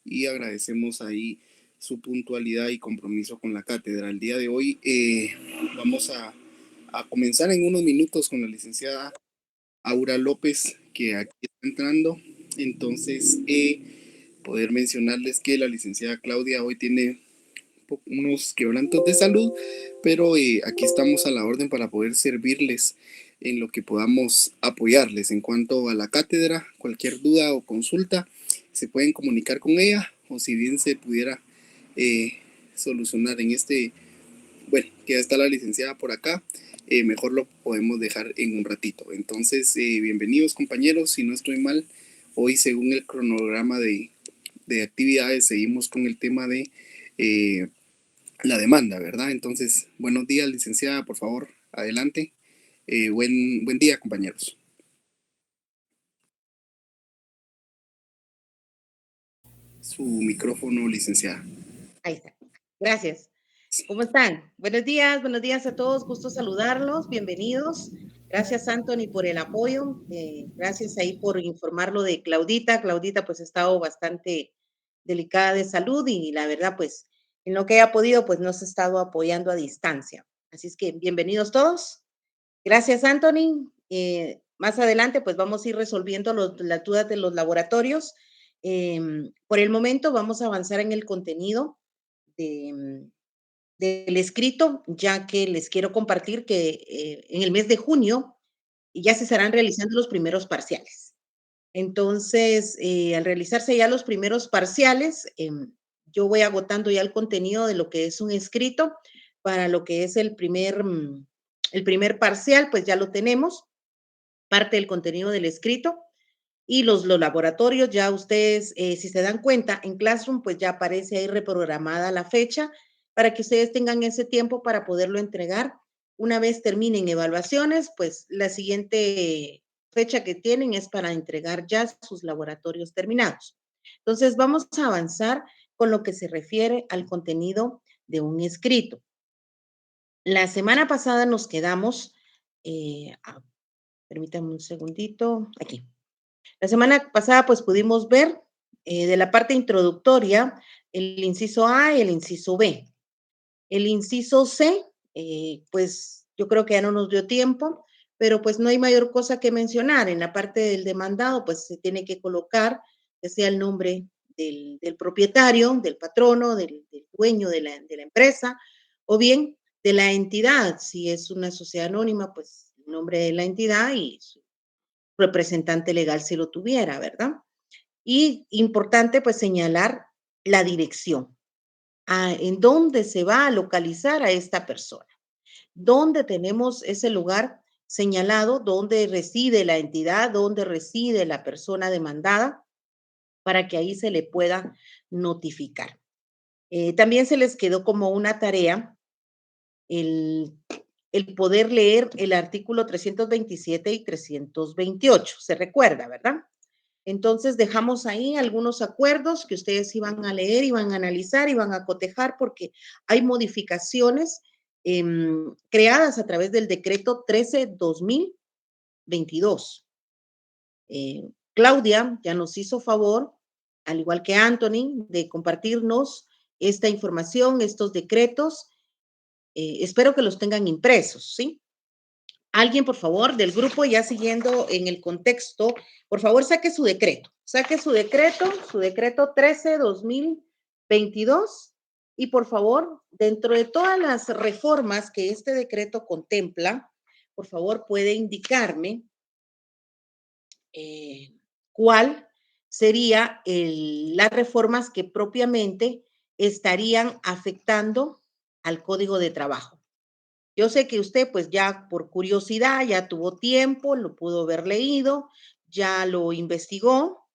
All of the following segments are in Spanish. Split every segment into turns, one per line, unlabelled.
y agradecemos ahí su puntualidad y compromiso con la cátedra. El día de hoy vamos a comenzar en unos minutos con la licenciada Aura López, que aquí está entrando. Entonces, poder mencionarles que la licenciada Claudia hoy tiene unos quebrantos de salud, pero aquí estamos a la orden para poder servirles en lo que podamos apoyarles en cuanto a la cátedra. Cualquier duda o consulta se pueden comunicar con ella, o si bien se pudiera eh, solucionar en este, bueno, que ya está la licenciada por acá, mejor lo podemos dejar en un ratito. Entonces, bienvenidos compañeros. Si no estoy mal, hoy según el cronograma de actividades seguimos con el tema de la demanda, ¿verdad? Entonces, buenos días, licenciada, por favor, adelante. Buen día, compañeros. Su micrófono, licenciada.
Ahí está. Gracias. ¿Cómo están? Buenos días a todos. Gusto saludarlos. Bienvenidos. Gracias, Anthony, por el apoyo. Gracias ahí por informarlo de Claudita. Claudita, pues, ha estado bastante delicada de salud y la verdad, pues, en lo que haya podido, pues, nos ha estado apoyando a distancia. Así es que bienvenidos todos. Gracias, Anthony. Más adelante, pues, vamos a ir resolviendo las dudas de los laboratorios. Por el momento, vamos a avanzar en el contenido de, del escrito, ya que les quiero compartir que en el mes de junio ya se estarán realizando los primeros parciales. Entonces, al realizarse ya los primeros parciales, yo voy agotando ya el contenido de lo que es un escrito para lo que es el primer parcial, pues ya lo tenemos, parte del contenido del escrito. Y los laboratorios, ya ustedes, si se dan cuenta, en Classroom, pues ya aparece ahí reprogramada la fecha para que ustedes tengan ese tiempo para poderlo entregar. Una vez terminen evaluaciones, pues la siguiente fecha que tienen es para entregar ya sus laboratorios terminados. Entonces, vamos a avanzar con lo que se refiere al contenido de un escrito. La semana pasada nos quedamos, permítanme un segundito, aquí. La semana pasada, pues pudimos ver de la parte introductoria el inciso A y el inciso B. El inciso C, pues yo creo que ya no nos dio tiempo, pero pues no hay mayor cosa que mencionar. En la parte del demandado, pues se tiene que colocar, que sea el nombre del propietario, del patrono, del dueño de la empresa, o bien de la entidad. Si es una sociedad anónima, pues el nombre de la entidad y su representante legal si lo tuviera, ¿verdad? Y importante, pues, señalar la dirección, en dónde se va a localizar a esta persona, dónde tenemos ese lugar señalado, dónde reside la entidad, dónde reside la persona demandada, para que ahí se le pueda notificar. También se les quedó como una tarea el, el poder leer el artículo 327 y 328, se recuerda, ¿verdad? Entonces dejamos ahí algunos acuerdos que ustedes iban a leer, iban a analizar, iban a cotejar, porque hay modificaciones creadas a través del decreto 13-2022. Claudia ya nos hizo favor, al igual que Anthony, de compartirnos esta información, estos decretos. Espero que los tengan impresos, ¿sí? Alguien, por favor, del grupo, ya siguiendo en el contexto, por favor, saque su su decreto 13-2022, y por favor, dentro de todas las reformas que este decreto contempla, por favor, puede indicarme cuál sería las reformas que propiamente estarían afectando al Código de Trabajo. Yo sé que usted, pues ya por curiosidad, ya tuvo tiempo, lo pudo haber leído, ya lo investigó.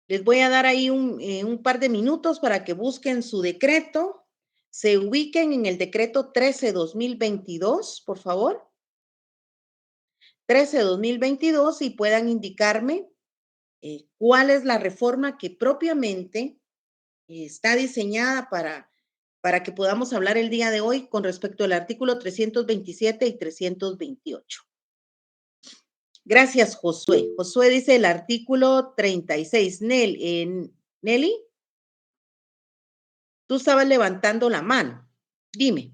Les voy a dar ahí un par de minutos para que busquen su decreto, se ubiquen en el decreto 13-2022, por favor. 13-2022, y puedan indicarme cuál es la reforma que propiamente está diseñada para que podamos hablar el día de hoy con respecto al artículo 327 y 328. Gracias, Josué. Josué dice el artículo 36. Nelly, tú estabas levantando la mano. Dime.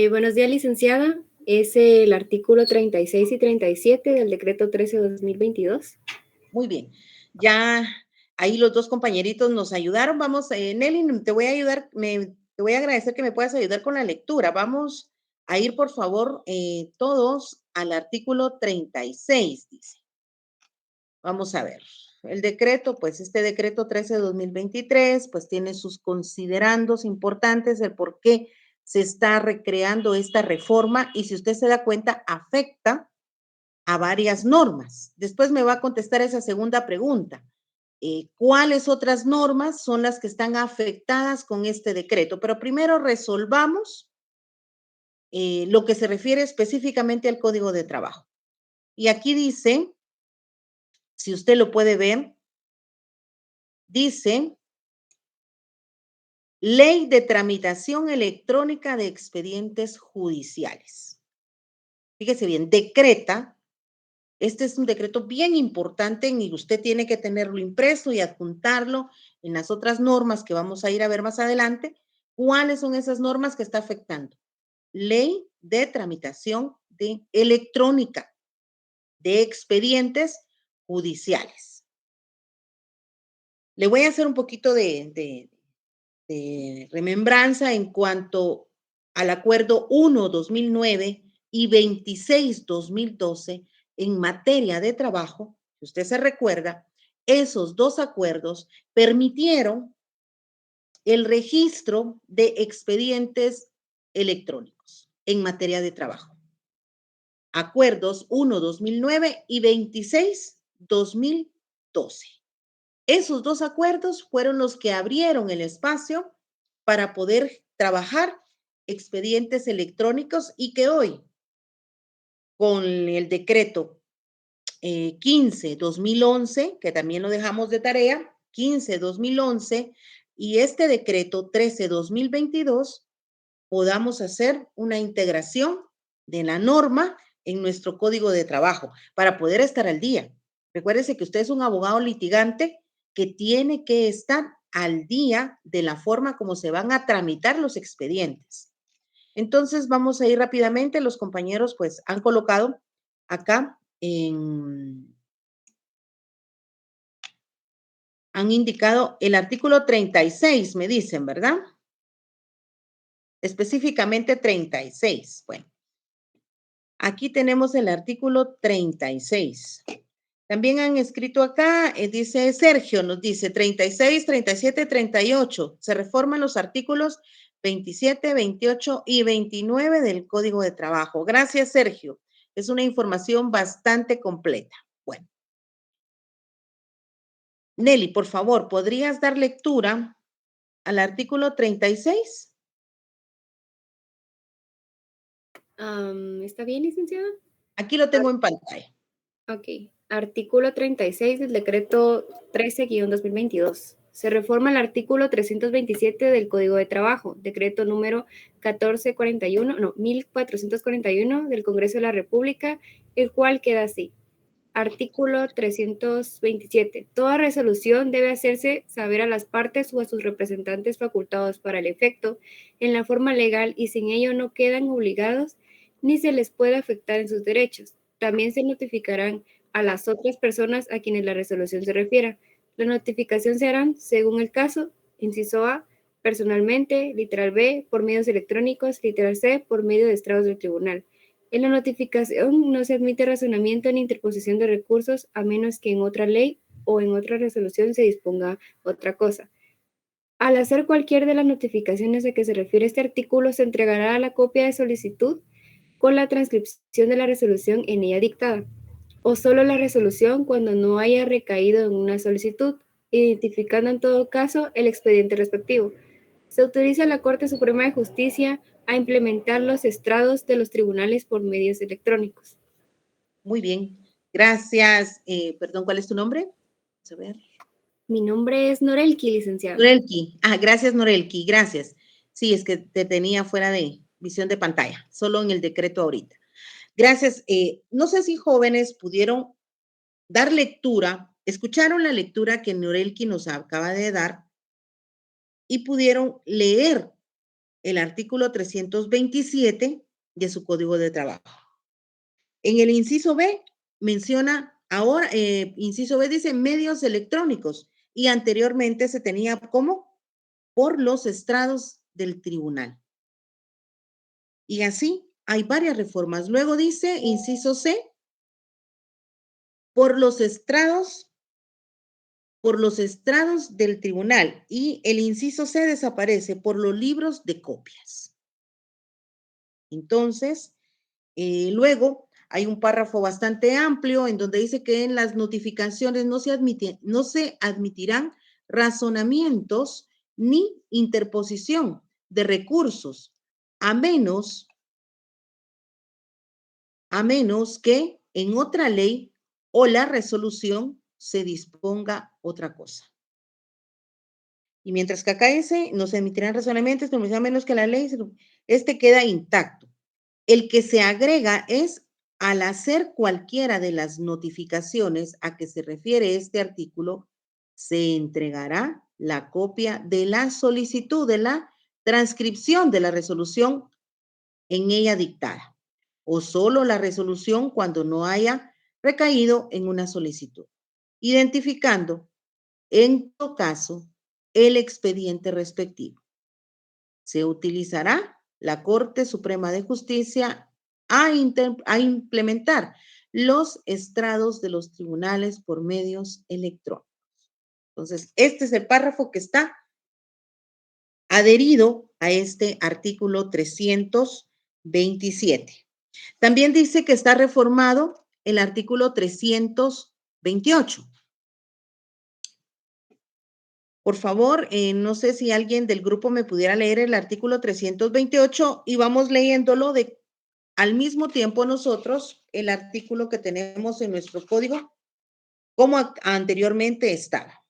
Buenos días, licenciada. Es el artículo 36 y 37 del decreto 13/2022.
Muy bien. Ya ahí los dos compañeritos nos ayudaron. Vamos, Nelly, te voy a ayudar, te voy a agradecer que me puedas ayudar con la lectura. Vamos a ir, por favor, todos al artículo 36, dice. Vamos a ver. El decreto, pues este decreto 13/2023, pues tiene sus considerandos importantes, el por qué se está recreando esta reforma y si usted se da cuenta, afecta a varias normas. Después me va a contestar esa segunda pregunta. ¿Cuáles otras normas son las que están afectadas con este decreto? Pero primero resolvamos lo que se refiere específicamente al Código de Trabajo. Y aquí dice, si usted lo puede ver, dice Ley de Tramitación Electrónica de Expedientes Judiciales. Fíjese bien, decreta. Este es un decreto bien importante y usted tiene que tenerlo impreso y adjuntarlo en las otras normas que vamos a ir a ver más adelante. ¿Cuáles son esas normas que está afectando? Ley de tramitación electrónica de expedientes judiciales. Le voy a hacer un poquito de remembranza en cuanto al acuerdo 1/2009 y 26/2012 en materia de trabajo, si usted se recuerda, esos dos acuerdos permitieron el registro de expedientes electrónicos en materia de trabajo. Acuerdos 1/2009 y 26/2012. Esos dos acuerdos fueron los que abrieron el espacio para poder trabajar expedientes electrónicos y que hoy, con el decreto 15/2011, que también lo dejamos de tarea, 15/2011, y este decreto 13/2022, podamos hacer una integración de la norma en nuestro código de trabajo para poder estar al día. Recuérdese que usted es un abogado litigante que tiene que estar al día de la forma como se van a tramitar los expedientes. Entonces, vamos a ir rápidamente. Los compañeros, pues, han colocado acá han indicado el artículo 36, me dicen, ¿verdad? Específicamente 36. Bueno, aquí tenemos el artículo 36. También han escrito acá, dice Sergio, nos dice 36, 37, 38. Se reforman los artículos 27, 28 y 29 del Código de Trabajo. Gracias, Sergio. Es una información bastante completa. Bueno. Nelly, por favor, ¿podrías dar lectura al artículo 36?
¿Está bien, licenciada?
Aquí lo tengo en pantalla.
Ok. Artículo 36 del decreto 13/2022. Se reforma el artículo 327 del Código de Trabajo, decreto número 1441 del Congreso de la República, el cual queda así. Artículo 327. Toda resolución debe hacerse saber a las partes o a sus representantes facultados para el efecto en la forma legal y sin ello no quedan obligados ni se les puede afectar en sus derechos. También se notificarán a las otras personas a quienes la resolución se refiera. La notificación se harán, según el caso, inciso A, personalmente, literal B, por medios electrónicos, literal C, por medio de estrados del tribunal. En la notificación no se admite razonamiento ni interposición de recursos a menos que en otra ley o en otra resolución se disponga otra cosa. Al hacer cualquier de las notificaciones a que se refiere este artículo, se entregará la copia de solicitud con la transcripción de la resolución en ella dictada, o solo la resolución cuando no haya recaído en una solicitud, identificando en todo caso el expediente respectivo. Se autoriza a la Corte Suprema de Justicia a implementar los estrados de los tribunales por medios electrónicos.
Muy bien, gracias. Perdón, ¿cuál es tu nombre? Vamos a ver.
Mi nombre es Norelki, licenciada.
Norelki. Gracias, Norelki, gracias. Sí, es que te tenía fuera de visión de pantalla, solo en el decreto ahorita. Gracias. No sé si jóvenes pudieron dar lectura, escucharon la lectura que Norelki nos acaba de dar y pudieron leer el artículo 327 de su Código de Trabajo. En el inciso B menciona ahora, inciso B dice medios electrónicos y anteriormente se tenía como por los estrados del tribunal. Y así hay varias reformas. Luego dice, inciso C, por los estrados del tribunal, y el inciso C desaparece por los libros de copias. Entonces, luego hay un párrafo bastante amplio en donde dice que en las notificaciones no se admitirán razonamientos ni interposición de recursos, a menos que en otra ley o la resolución se disponga otra cosa. Y mientras que acá dice, no se emitirán razonamientos, a menos que la ley, este queda intacto. El que se agrega es al hacer cualquiera de las notificaciones a que se refiere este artículo, se entregará la copia de la solicitud de la transcripción de la resolución en ella dictada, o solo la resolución cuando no haya recaído en una solicitud, identificando en todo caso el expediente respectivo. Se utilizará la Corte Suprema de Justicia a implementar los estrados de los tribunales por medios electrónicos. Entonces, este es el párrafo que está adherido a este artículo 327. También dice que está reformado el artículo 328. Por favor, no sé si alguien del grupo me pudiera leer el artículo 328 y vamos leyéndolo al mismo tiempo nosotros el artículo que tenemos en nuestro código, como anteriormente estaba.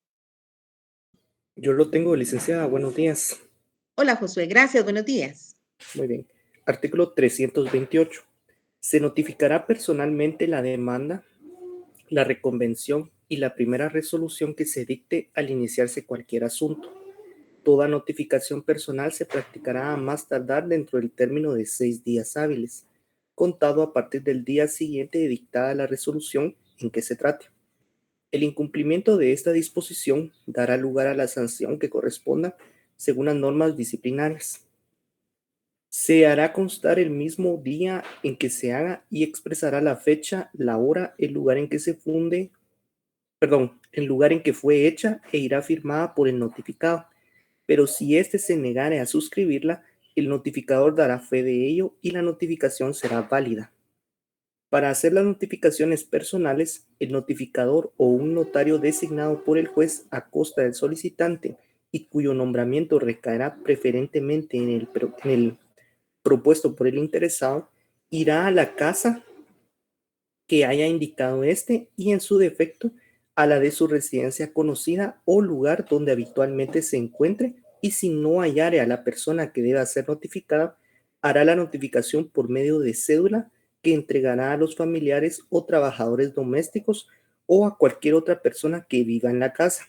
Yo lo tengo, licenciada. Buenos días.
Hola, Josué. Gracias. Buenos días.
Muy bien. Artículo 328. Se notificará personalmente la demanda, la reconvención y la primera resolución que se dicte al iniciarse cualquier asunto. Toda notificación personal se practicará a más tardar dentro del término de 6 días hábiles, contado a partir del día siguiente de dictada la resolución en que se trate. El incumplimiento de esta disposición dará lugar a la sanción que corresponda según las normas disciplinarias. Se hará constar el mismo día en que se haga y expresará la fecha, la hora, el lugar en que fue hecha e irá firmada por el notificado. Pero si éste se negare a suscribirla, el notificador dará fe de ello y la notificación será válida. Para hacer las notificaciones personales, el notificador o un notario designado por el juez a costa del solicitante y cuyo nombramiento recaerá preferentemente en el propuesto por el interesado, irá a la casa que haya indicado este y, en su defecto, a la de su residencia conocida o lugar donde habitualmente se encuentre, y si no hallare a la persona que deba ser notificada, hará la notificación por medio de cédula que entregará a los familiares o trabajadores domésticos o a cualquier otra persona que viva en la casa.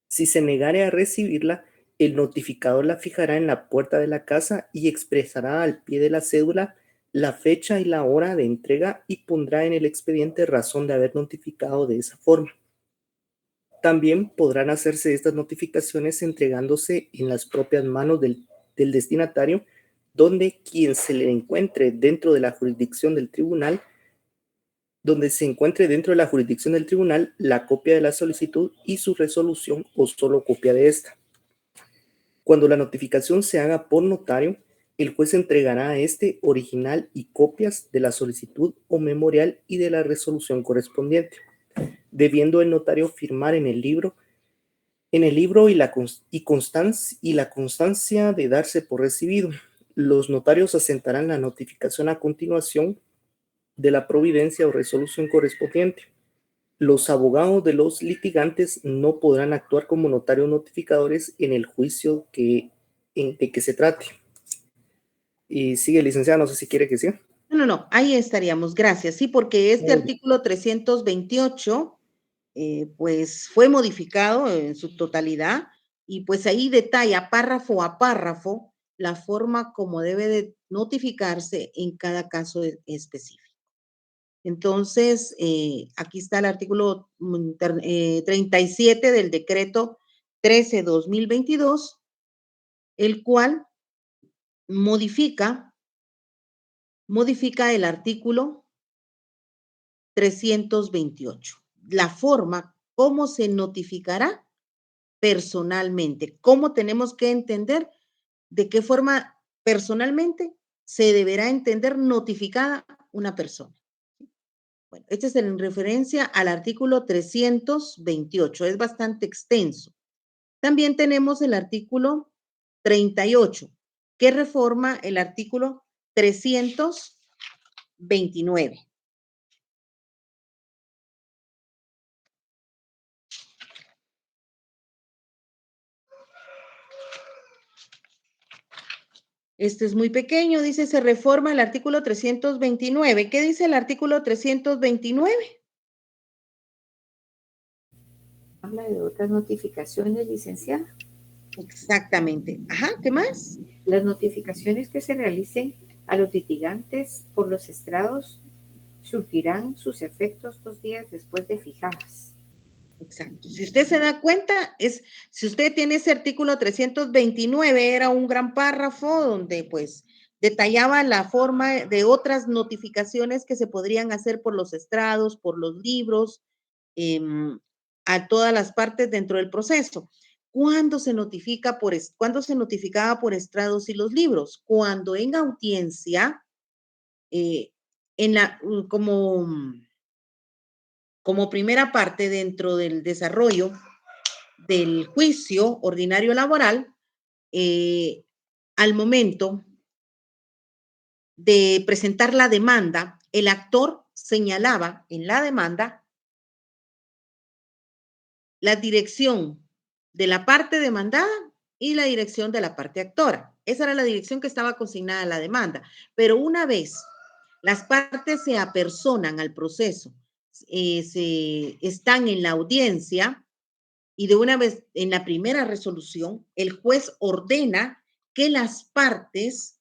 Si se negare a recibirla, el notificador la fijará en la puerta de la casa y expresará al pie de la cédula la fecha y la hora de entrega y pondrá en el expediente razón de haber notificado de esa forma. También podrán hacerse estas notificaciones entregándose en las propias manos del destinatario, donde quien se le encuentre dentro de la jurisdicción del tribunal, la copia de la solicitud y su resolución o solo copia de esta. Cuando la notificación se haga por notario, el juez entregará a este original y copias de la solicitud o memorial y de la resolución correspondiente, debiendo el notario firmar en el libro y la constancia de darse por recibido. Los notarios asentarán la notificación a continuación de la providencia o resolución correspondiente. Los abogados de los litigantes no podrán actuar como notarios notificadores en el juicio de que se trate. Y sigue, licenciada, no sé si quiere que siga.
No, no, ahí estaríamos, gracias. Sí, porque este
Muy bien.
artículo 328, pues fue modificado en su totalidad y pues ahí detalla párrafo a párrafo la forma como debe de notificarse en cada caso específico. Entonces, aquí está el artículo 37 del decreto 13/2022, el cual modifica el artículo 328. La forma, cómo se notificará personalmente, cómo tenemos que entender de qué forma personalmente se deberá entender notificada una persona. Bueno, este es en referencia al artículo 328, es bastante extenso. También tenemos el artículo 38, que reforma el artículo 329. Este es muy pequeño, dice, se reforma el artículo 329. ¿Qué dice el artículo 329?
Habla de otras notificaciones, licenciada.
Exactamente. Ajá, ¿qué más?
Las notificaciones que se realicen a los litigantes por los estrados surtirán sus efectos 2 días después de fijadas.
Exacto. Si usted se da cuenta, si usted tiene ese artículo 329, era un gran párrafo donde pues detallaba la forma de otras notificaciones que se podrían hacer por los estrados, por los libros, a todas las partes dentro del proceso. ¿Cuándo se cuándo se notificaba por estrados y los libros? Cuando en audiencia, en la, como primera parte dentro del desarrollo del juicio ordinario laboral, al momento de presentar la demanda, el actor señalaba en la demanda la dirección de la parte demandada y la dirección de la parte actora. Esa era la dirección que estaba consignada en la demanda. Pero una vez las partes se apersonan al proceso, están en la audiencia, y de una vez en la primera resolución, el juez ordena que las partes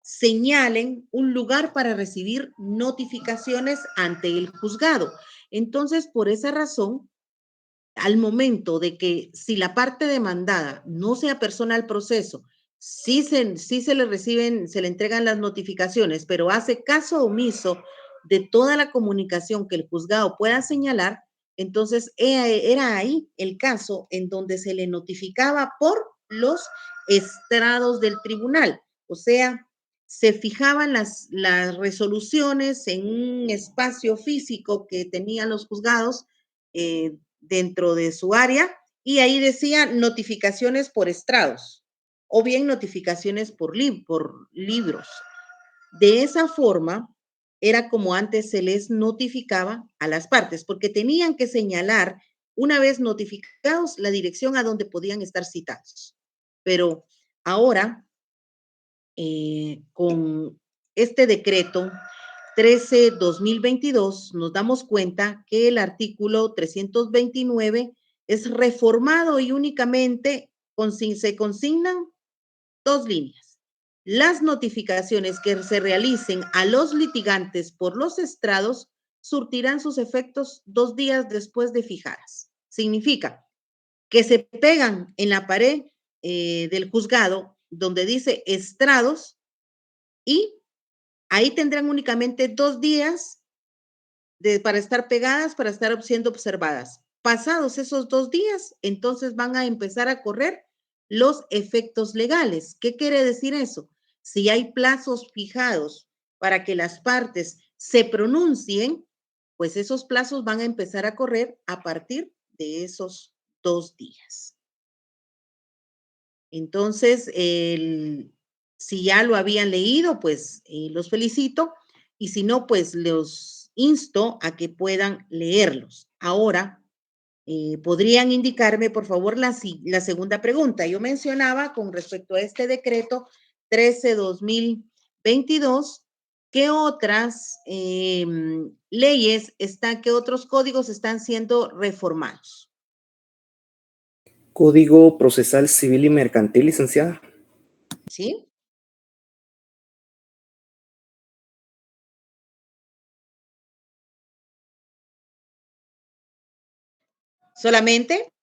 señalen un lugar para recibir notificaciones ante el juzgado. Entonces, por esa razón, al momento de que si la parte demandada no se apersona al proceso, sí se le reciben, se le entregan las notificaciones, pero hace caso omiso de toda la comunicación que el juzgado pueda señalar, entonces era ahí el caso en donde se le notificaba por los estrados del tribunal. O sea, se fijaban las resoluciones en un espacio físico que tenían los juzgados dentro de su área y ahí decía notificaciones por estrados o bien notificaciones por libros. De esa forma era como antes se les notificaba a las partes, porque tenían que señalar, una vez notificados, la dirección a donde podían estar citados. Pero ahora, con este decreto 13/2022, nos damos cuenta que el artículo 329 es reformado y únicamente se consignan 2 líneas. Las notificaciones que se realicen a los litigantes por los estrados surtirán sus efectos 2 días después de fijadas. Significa que se pegan en la pared del juzgado donde dice estrados y ahí tendrán únicamente 2 días para estar pegadas, para estar siendo observadas. Pasados esos 2 días, entonces van a empezar a correr los efectos legales. ¿Qué quiere decir eso? Si hay plazos fijados para que las partes se pronuncien, pues esos plazos van a empezar a correr a partir de esos 2 días. Entonces, si ya lo habían leído, pues los felicito y si no, pues los insto a que puedan leerlos. Ahora, ¿podrían indicarme, por favor, la segunda pregunta? Yo mencionaba con respecto a este decreto 13/2022 ¿Qué otras leyes qué otros códigos están siendo reformados?
Código Procesal Civil y Mercantil, licenciada.
¿Sí? ¿Solamente?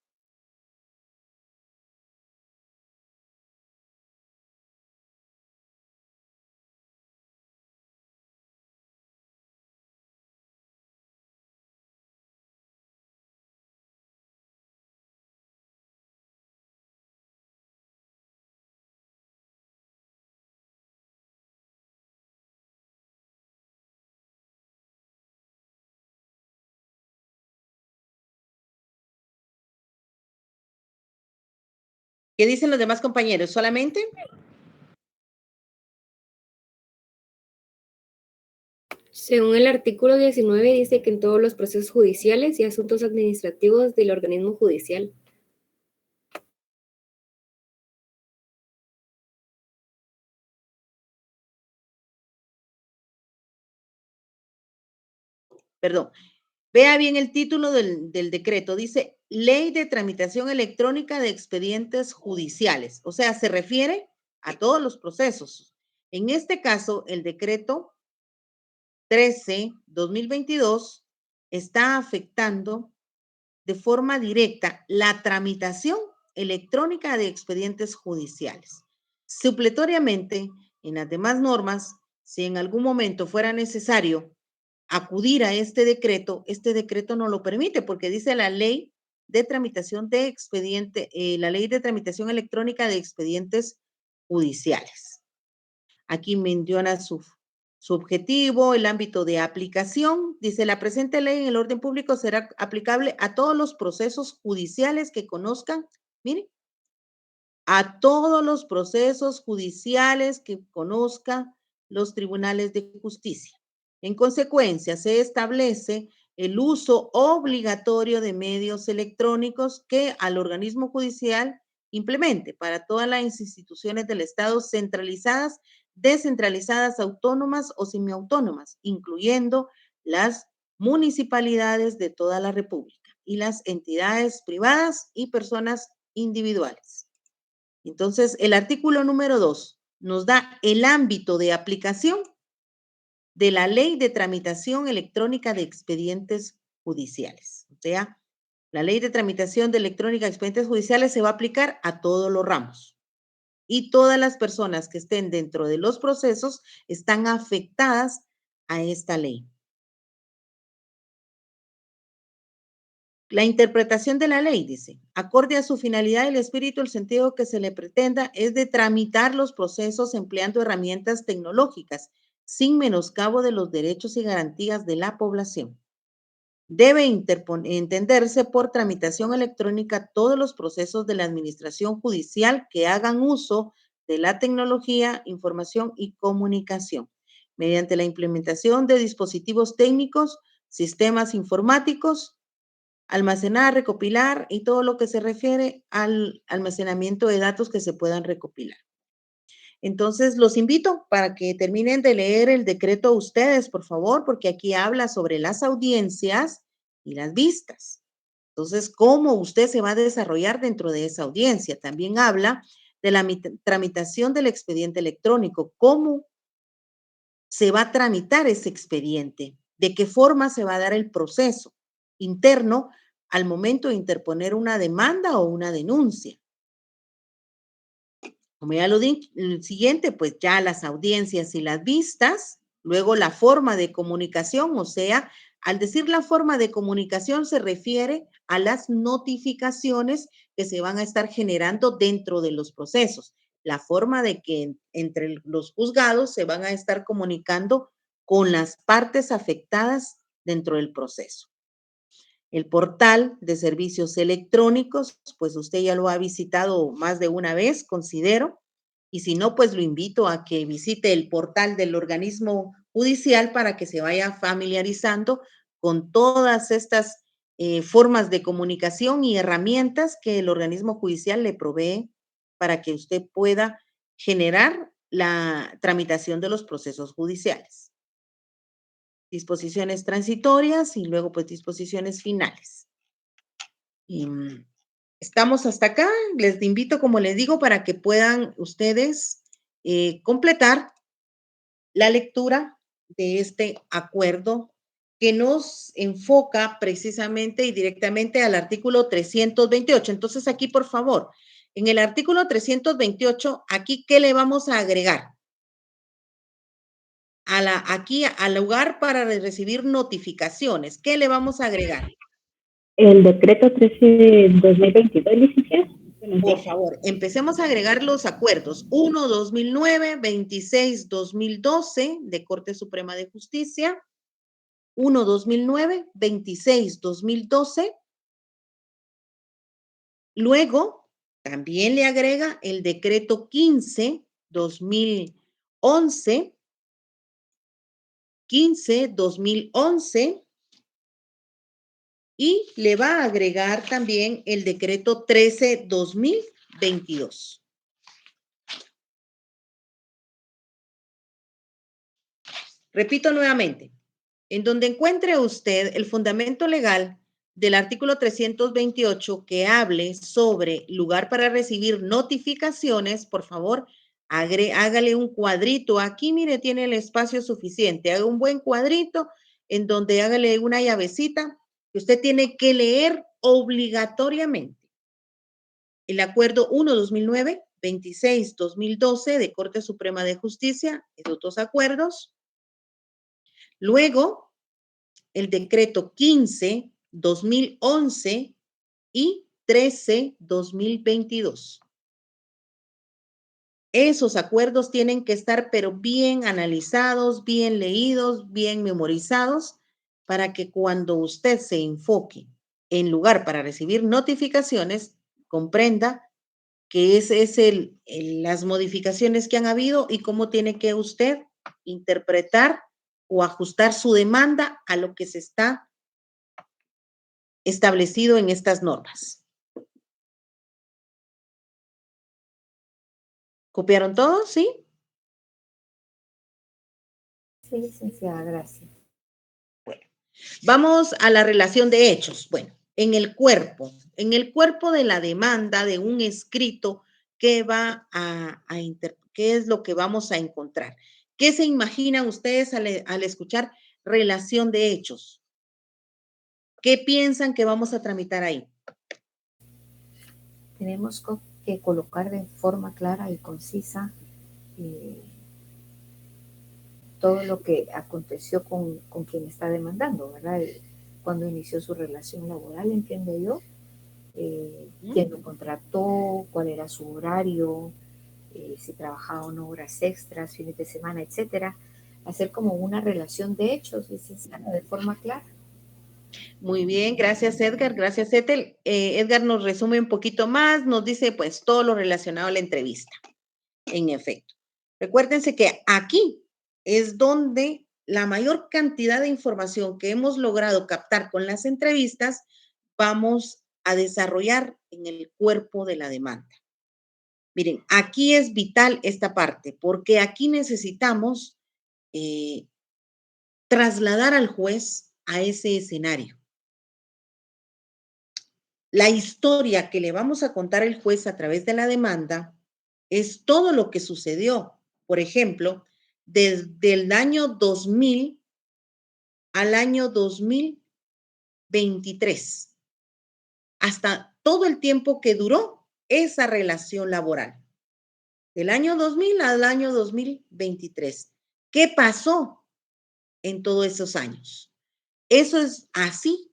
¿Qué dicen los demás compañeros? ¿Solamente?
Según el artículo 19, dice que en todos los procesos judiciales y asuntos administrativos del organismo judicial.
Perdón. Vea bien el título del decreto. Dice Ley de Tramitación Electrónica de Expedientes Judiciales. O sea, se refiere a todos los procesos. En este caso, el decreto 13/2022 está afectando de forma directa la tramitación electrónica de expedientes judiciales. Supletoriamente, en las demás normas, si en algún momento fuera necesario acudir a este decreto no lo permite porque dice la ley de tramitación de expediente, la ley de tramitación electrónica de expedientes judiciales. Aquí menciona su objetivo, el ámbito de aplicación. Dice, la presente ley en el orden público será aplicable a todos los procesos judiciales que conozcan, mire, a todos los procesos judiciales que conozcan los tribunales de justicia. En consecuencia, se establece el uso obligatorio de medios electrónicos que al organismo judicial implemente para todas las instituciones del Estado centralizadas, descentralizadas, autónomas o semiautónomas, incluyendo las municipalidades de toda la República y las entidades privadas y personas individuales. Entonces, el artículo número 2 nos da el ámbito de aplicación de la Ley de Tramitación Electrónica de Expedientes Judiciales. O sea, la Ley de Tramitación de Electrónica de Expedientes Judiciales se va a aplicar a todos los ramos. Y todas las personas que estén dentro de los procesos están afectadas a esta ley. La interpretación de la ley, dice, acorde a su finalidad y el espíritu, el sentido que se le pretenda es de tramitar los procesos empleando herramientas tecnológicas sin menoscabo de los derechos y garantías de la población. Debe entenderse por tramitación electrónica todos los procesos de la administración judicial que hagan uso de la tecnología, información y comunicación, mediante la implementación de dispositivos técnicos, sistemas informáticos, almacenar, recopilar y todo lo que se refiere al almacenamiento de datos que se puedan recopilar. Entonces, los invito para que terminen de leer el decreto ustedes, por favor, porque aquí habla sobre las audiencias y las vistas. Entonces, cómo usted se va a desarrollar dentro de esa audiencia. También habla de la tramitación del expediente electrónico, cómo se va a tramitar ese expediente, de qué forma se va a dar el proceso interno al momento de interponer una demanda o una denuncia. Como ya lo di, el siguiente, pues ya las audiencias y las vistas, luego la forma de comunicación, o sea, al decir la forma de comunicación se refiere a las notificaciones que se van a estar generando dentro de los procesos, la forma de que entre los juzgados se van a estar comunicando con las partes afectadas dentro del proceso. El portal de servicios electrónicos, pues usted ya lo ha visitado más de una vez, considero, y si no, pues lo invito a que visite el portal del organismo judicial para que se vaya familiarizando con todas estas formas de comunicación y herramientas que el organismo judicial le provee para que usted pueda generar la tramitación de los procesos judiciales. disposiciones transitorias y luego pues disposiciones finales. Estamos hasta acá. Les invito, como les digo, para que puedan ustedes completar la lectura de este acuerdo que nos enfoca precisamente y directamente al artículo 328. Entonces, aquí, por favor, en el artículo 328, aquí, ¿qué le vamos a agregar? Aquí, al lugar para recibir notificaciones, ¿qué le vamos a agregar?
El decreto 13-2022, licenciada.
Por favor, empecemos a agregar los acuerdos. 1-2009, 26-2012 de Corte Suprema de Justicia. 1-2009, 26-2012. Luego, también le agrega el decreto 15-2011. 15-2011. Y le va a agregar también el decreto 13-2022. Repito nuevamente, en donde encuentre usted el fundamento legal del artículo 328 que hable sobre lugar para recibir notificaciones, por favor, hágale un cuadrito. Aquí, mire, tiene el espacio suficiente. Haga un buen cuadrito en donde hágale una llavecita que usted tiene que leer obligatoriamente. El acuerdo 1-2009, 26-2012 de Corte Suprema de Justicia, esos dos acuerdos. Luego, el decreto 15-2011 y 13-2022. Esos acuerdos tienen que estar, pero bien analizados, bien leídos, bien memorizados, para que cuando usted se enfoque en lugar para recibir notificaciones, comprenda que ese es las modificaciones que han habido y cómo tiene que usted interpretar o ajustar su demanda a lo que se está establecido en estas normas. ¿Copiaron todos? ¿Sí?
Sí, licenciada, gracias.
Bueno, vamos a la relación de hechos. Bueno, en el cuerpo de la demanda de un escrito, ¿qué es lo que vamos a encontrar? ¿Qué se imaginan ustedes al escuchar relación de hechos? ¿Qué piensan que vamos a tramitar ahí?
Tenemos que colocar de forma clara y concisa todo lo que aconteció con quien está demandando, ¿verdad? Cuando inició su relación laboral, entiendo yo, quién lo contrató, cuál era su horario, si trabajaba o no horas extras, fines de semana, etcétera. Hacer como una relación de hechos, licenciada, de forma clara.
Muy bien, gracias Edgar, gracias Ethel. Edgar nos resume un poquito más, nos dice pues todo lo relacionado a la entrevista. En efecto, recuérdense que aquí es donde la mayor cantidad de información que hemos logrado captar con las entrevistas vamos a desarrollar en el cuerpo de la demanda. Miren, aquí es vital esta parte, porque aquí necesitamos trasladar al juez a ese escenario. La historia que le vamos a contar al juez a través de la demanda es todo lo que sucedió. Por ejemplo, desde el año 2000 al año 2023, hasta todo el tiempo que duró esa relación laboral. Del año 2000 al año 2023. ¿Qué pasó en todos esos años? Eso es así.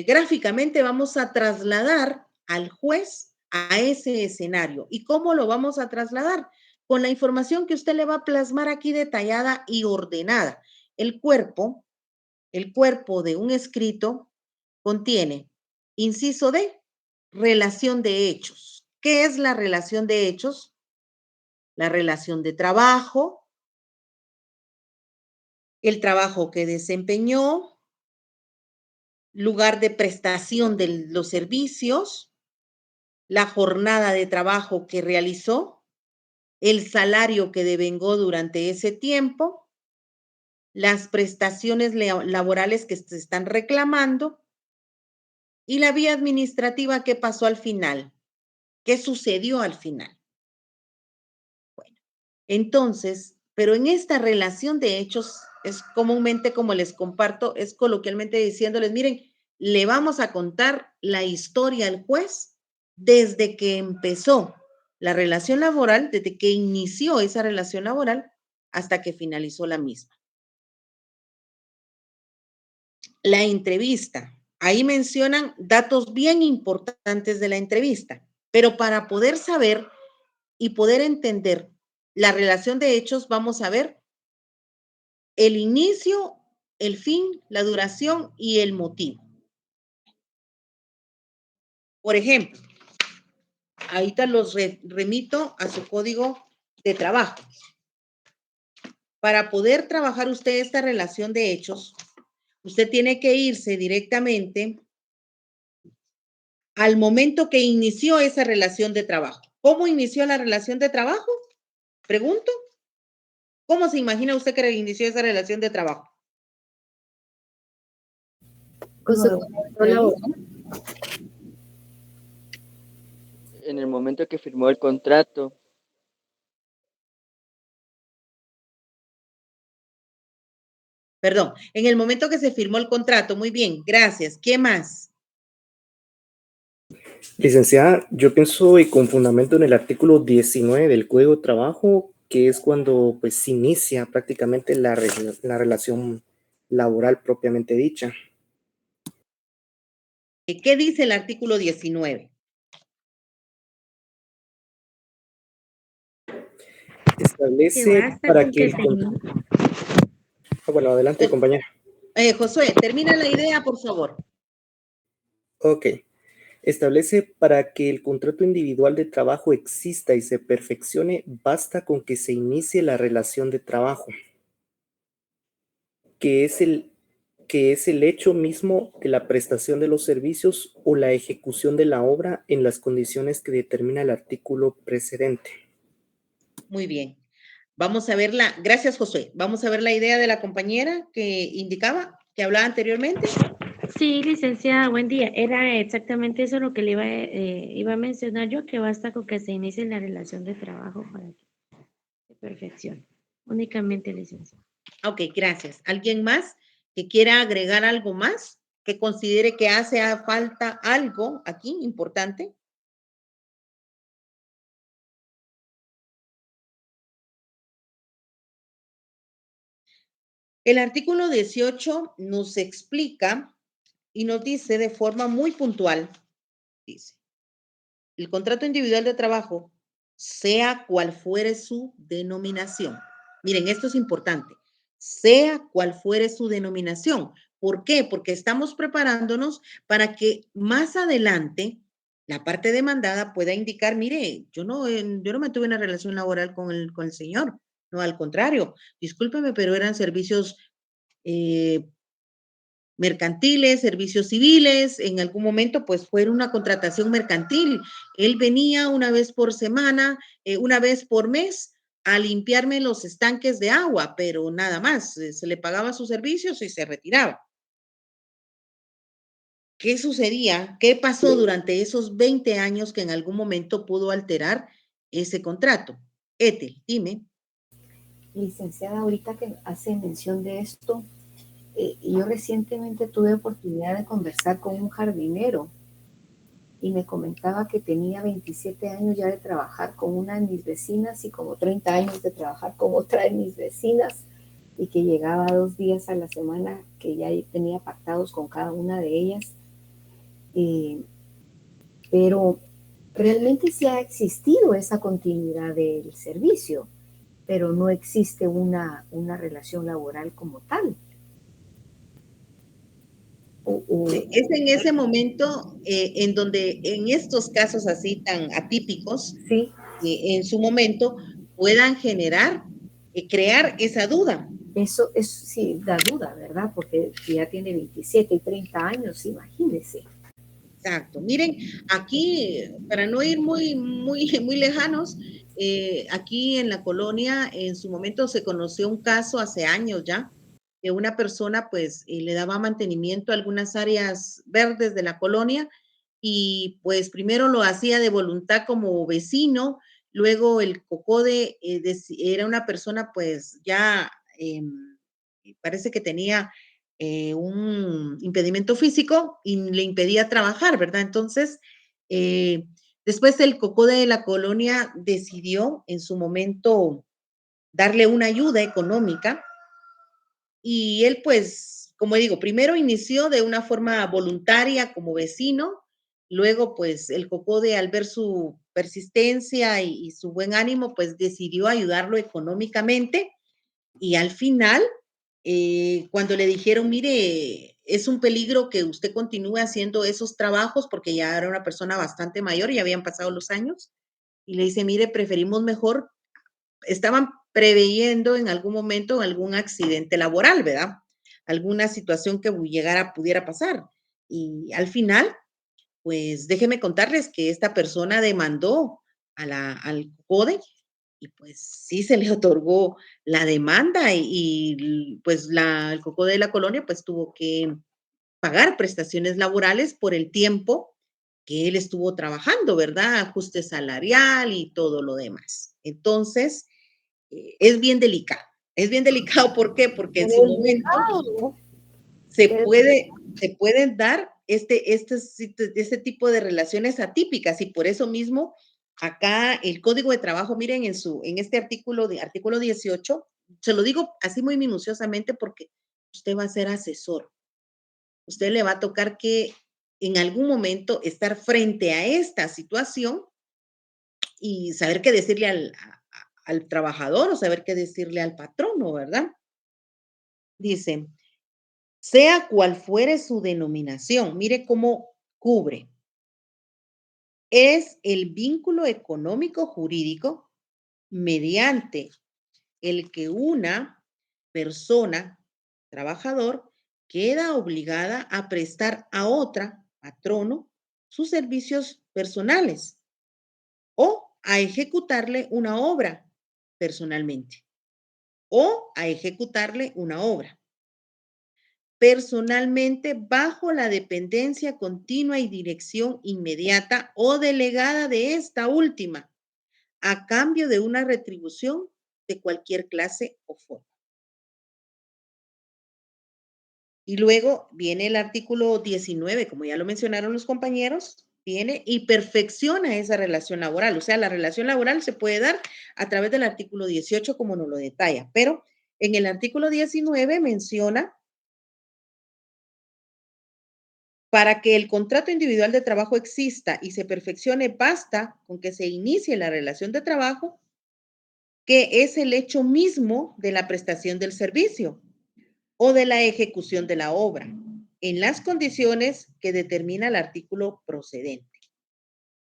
Gráficamente vamos a trasladar al juez a ese escenario. ¿Y cómo lo vamos a trasladar? Con la información que usted le va a plasmar aquí detallada y ordenada. El cuerpo de un escrito contiene, inciso D, relación de hechos. ¿Qué es la relación de hechos? La relación de trabajo, el trabajo que desempeñó, lugar de prestación de los servicios, la jornada de trabajo que realizó, el salario que devengó durante ese tiempo, las prestaciones laborales que se están reclamando y la vía administrativa que pasó al final. ¿Qué sucedió al final? Bueno, entonces, pero en esta relación de hechos es comúnmente, como les comparto, es coloquialmente diciéndoles, miren, le vamos a contar la historia al juez desde que empezó la relación laboral, desde que inició esa relación laboral hasta que finalizó la misma. La entrevista. Ahí mencionan datos bien importantes de la entrevista, pero para poder saber y poder entender la relación de hechos, vamos a ver el inicio, el fin, la duración y el motivo. Por ejemplo, ahorita los remito a su código de trabajo. Para poder trabajar usted esta relación de hechos, usted tiene que irse directamente al momento que inició esa relación de trabajo. ¿Cómo inició la relación de trabajo? Pregunto. ¿Cómo se imagina usted que inició esa relación de trabajo?
Con su contrato laboral.
En el momento que firmó el contrato.
Perdón, en el momento que se firmó el contrato. Muy bien, gracias. ¿Qué más?
Licenciada, yo pienso y con fundamento en el artículo 19 del Código de Trabajo, que es cuando pues se inicia prácticamente la relación laboral propiamente dicha.
¿Qué dice el artículo 19?
Establece para que... Bueno, adelante, compañera.
Josué, termina la idea, por favor.
Ok. Establece para que el contrato individual de trabajo exista y se perfeccione, basta con que se inicie la relación de trabajo, que es el hecho mismo de la prestación de los servicios o la ejecución de la obra en las condiciones que determina el artículo precedente.
Muy bien. Vamos a ver gracias, Josué. Vamos a ver la idea de la compañera que indicaba, que hablaba anteriormente.
Sí, licenciada, buen día. Era exactamente eso lo que le iba a mencionar yo, que basta con que se inicie la relación de trabajo para que se perfeccione. Únicamente, licenciada.
Ok, gracias. ¿Alguien más que quiera agregar algo más? Que considere que hace falta algo aquí importante. El artículo 18 nos explica y nos dice de forma muy puntual, dice, el contrato individual de trabajo, sea cual fuere su denominación. Miren, esto es importante, sea cual fuere su denominación. ¿Por qué? Porque estamos preparándonos para que más adelante la parte demandada pueda indicar, mire, yo no me tuve una relación laboral con el señor, no, al contrario, discúlpeme, pero eran servicios mercantiles, servicios civiles, en algún momento pues fue una contratación mercantil. Él venía una vez por semana, una vez por mes a limpiarme los estanques de agua, pero nada más, se le pagaba sus servicios y se retiraba. ¿Qué sucedía? ¿Qué pasó durante esos 20 años que en algún momento pudo alterar ese contrato? Ethel, dime.
Licenciada, ahorita que hace mención de esto, yo recientemente tuve oportunidad de conversar con un jardinero y me comentaba que tenía 27 años ya de trabajar con una de mis vecinas y como 30 años de trabajar con otra de mis vecinas y que llegaba 2 días a la semana, que ya tenía pactados con cada una de ellas. Pero realmente sí ha existido esa continuidad del servicio, pero no existe una relación laboral como tal.
Es en ese momento en donde en estos casos así tan atípicos,
sí,
en su momento puedan generar, crear esa duda.
Eso sí da duda, ¿verdad? Porque si ya tiene 27 y 30 años, imagínense.
Exacto. Miren, aquí, para no ir muy lejanos, aquí en la colonia, en su momento se conoció un caso hace años ya, que una persona pues le daba mantenimiento a algunas áreas verdes de la colonia y pues primero lo hacía de voluntad como vecino, luego el COCODE era una persona pues ya parece que tenía un impedimento físico y le impedía trabajar, ¿verdad? Entonces, después el COCODE de la colonia decidió en su momento darle una ayuda económica y él pues, como digo, primero inició de una forma voluntaria como vecino, luego pues el COCODE al ver su persistencia y su buen ánimo pues decidió ayudarlo económicamente y al final, cuando le dijeron, mire, es un peligro que usted continúe haciendo esos trabajos porque ya era una persona bastante mayor y habían pasado los años, y le dice, mire, preferimos mejor, estaban preveyendo en algún momento algún accidente laboral, ¿verdad? Alguna situación que pudiera pasar. Y al final, pues déjeme contarles que esta persona demandó al CODE y pues sí se le otorgó la demanda pues el COCODE de la colonia pues tuvo que pagar prestaciones laborales por el tiempo que él estuvo trabajando, ¿verdad? Ajuste salarial y todo lo demás. Entonces, es bien delicado. Es bien delicado, ¿por qué? Porque en su momento se pueden dar este tipo de relaciones atípicas y por eso mismo acá el Código de Trabajo, miren en este artículo 18, se lo digo así muy minuciosamente porque usted va a ser asesor. Usted le va a tocar que en algún momento estar frente a esta situación y saber qué decirle al trabajador o saber qué decirle al patrono, ¿verdad? Dice, sea cual fuere su denominación, mire cómo cubre. Es el vínculo económico jurídico mediante el que una persona, trabajador, queda obligada a prestar a otra, patrono, sus servicios personales o a ejecutarle una obra personalmente o a ejecutarle una obra personalmente bajo la dependencia continua y dirección inmediata o delegada de esta última, a cambio de una retribución de cualquier clase o forma. Y luego viene el artículo 19, como ya lo mencionaron los compañeros, viene y perfecciona esa relación laboral. O sea, la relación laboral se puede dar a través del artículo 18, como nos lo detalla, pero en el artículo 19 menciona para que el contrato individual de trabajo exista y se perfeccione, basta con que se inicie la relación de trabajo, que es el hecho mismo de la prestación del servicio o de la ejecución de la obra, en las condiciones que determina el artículo procedente.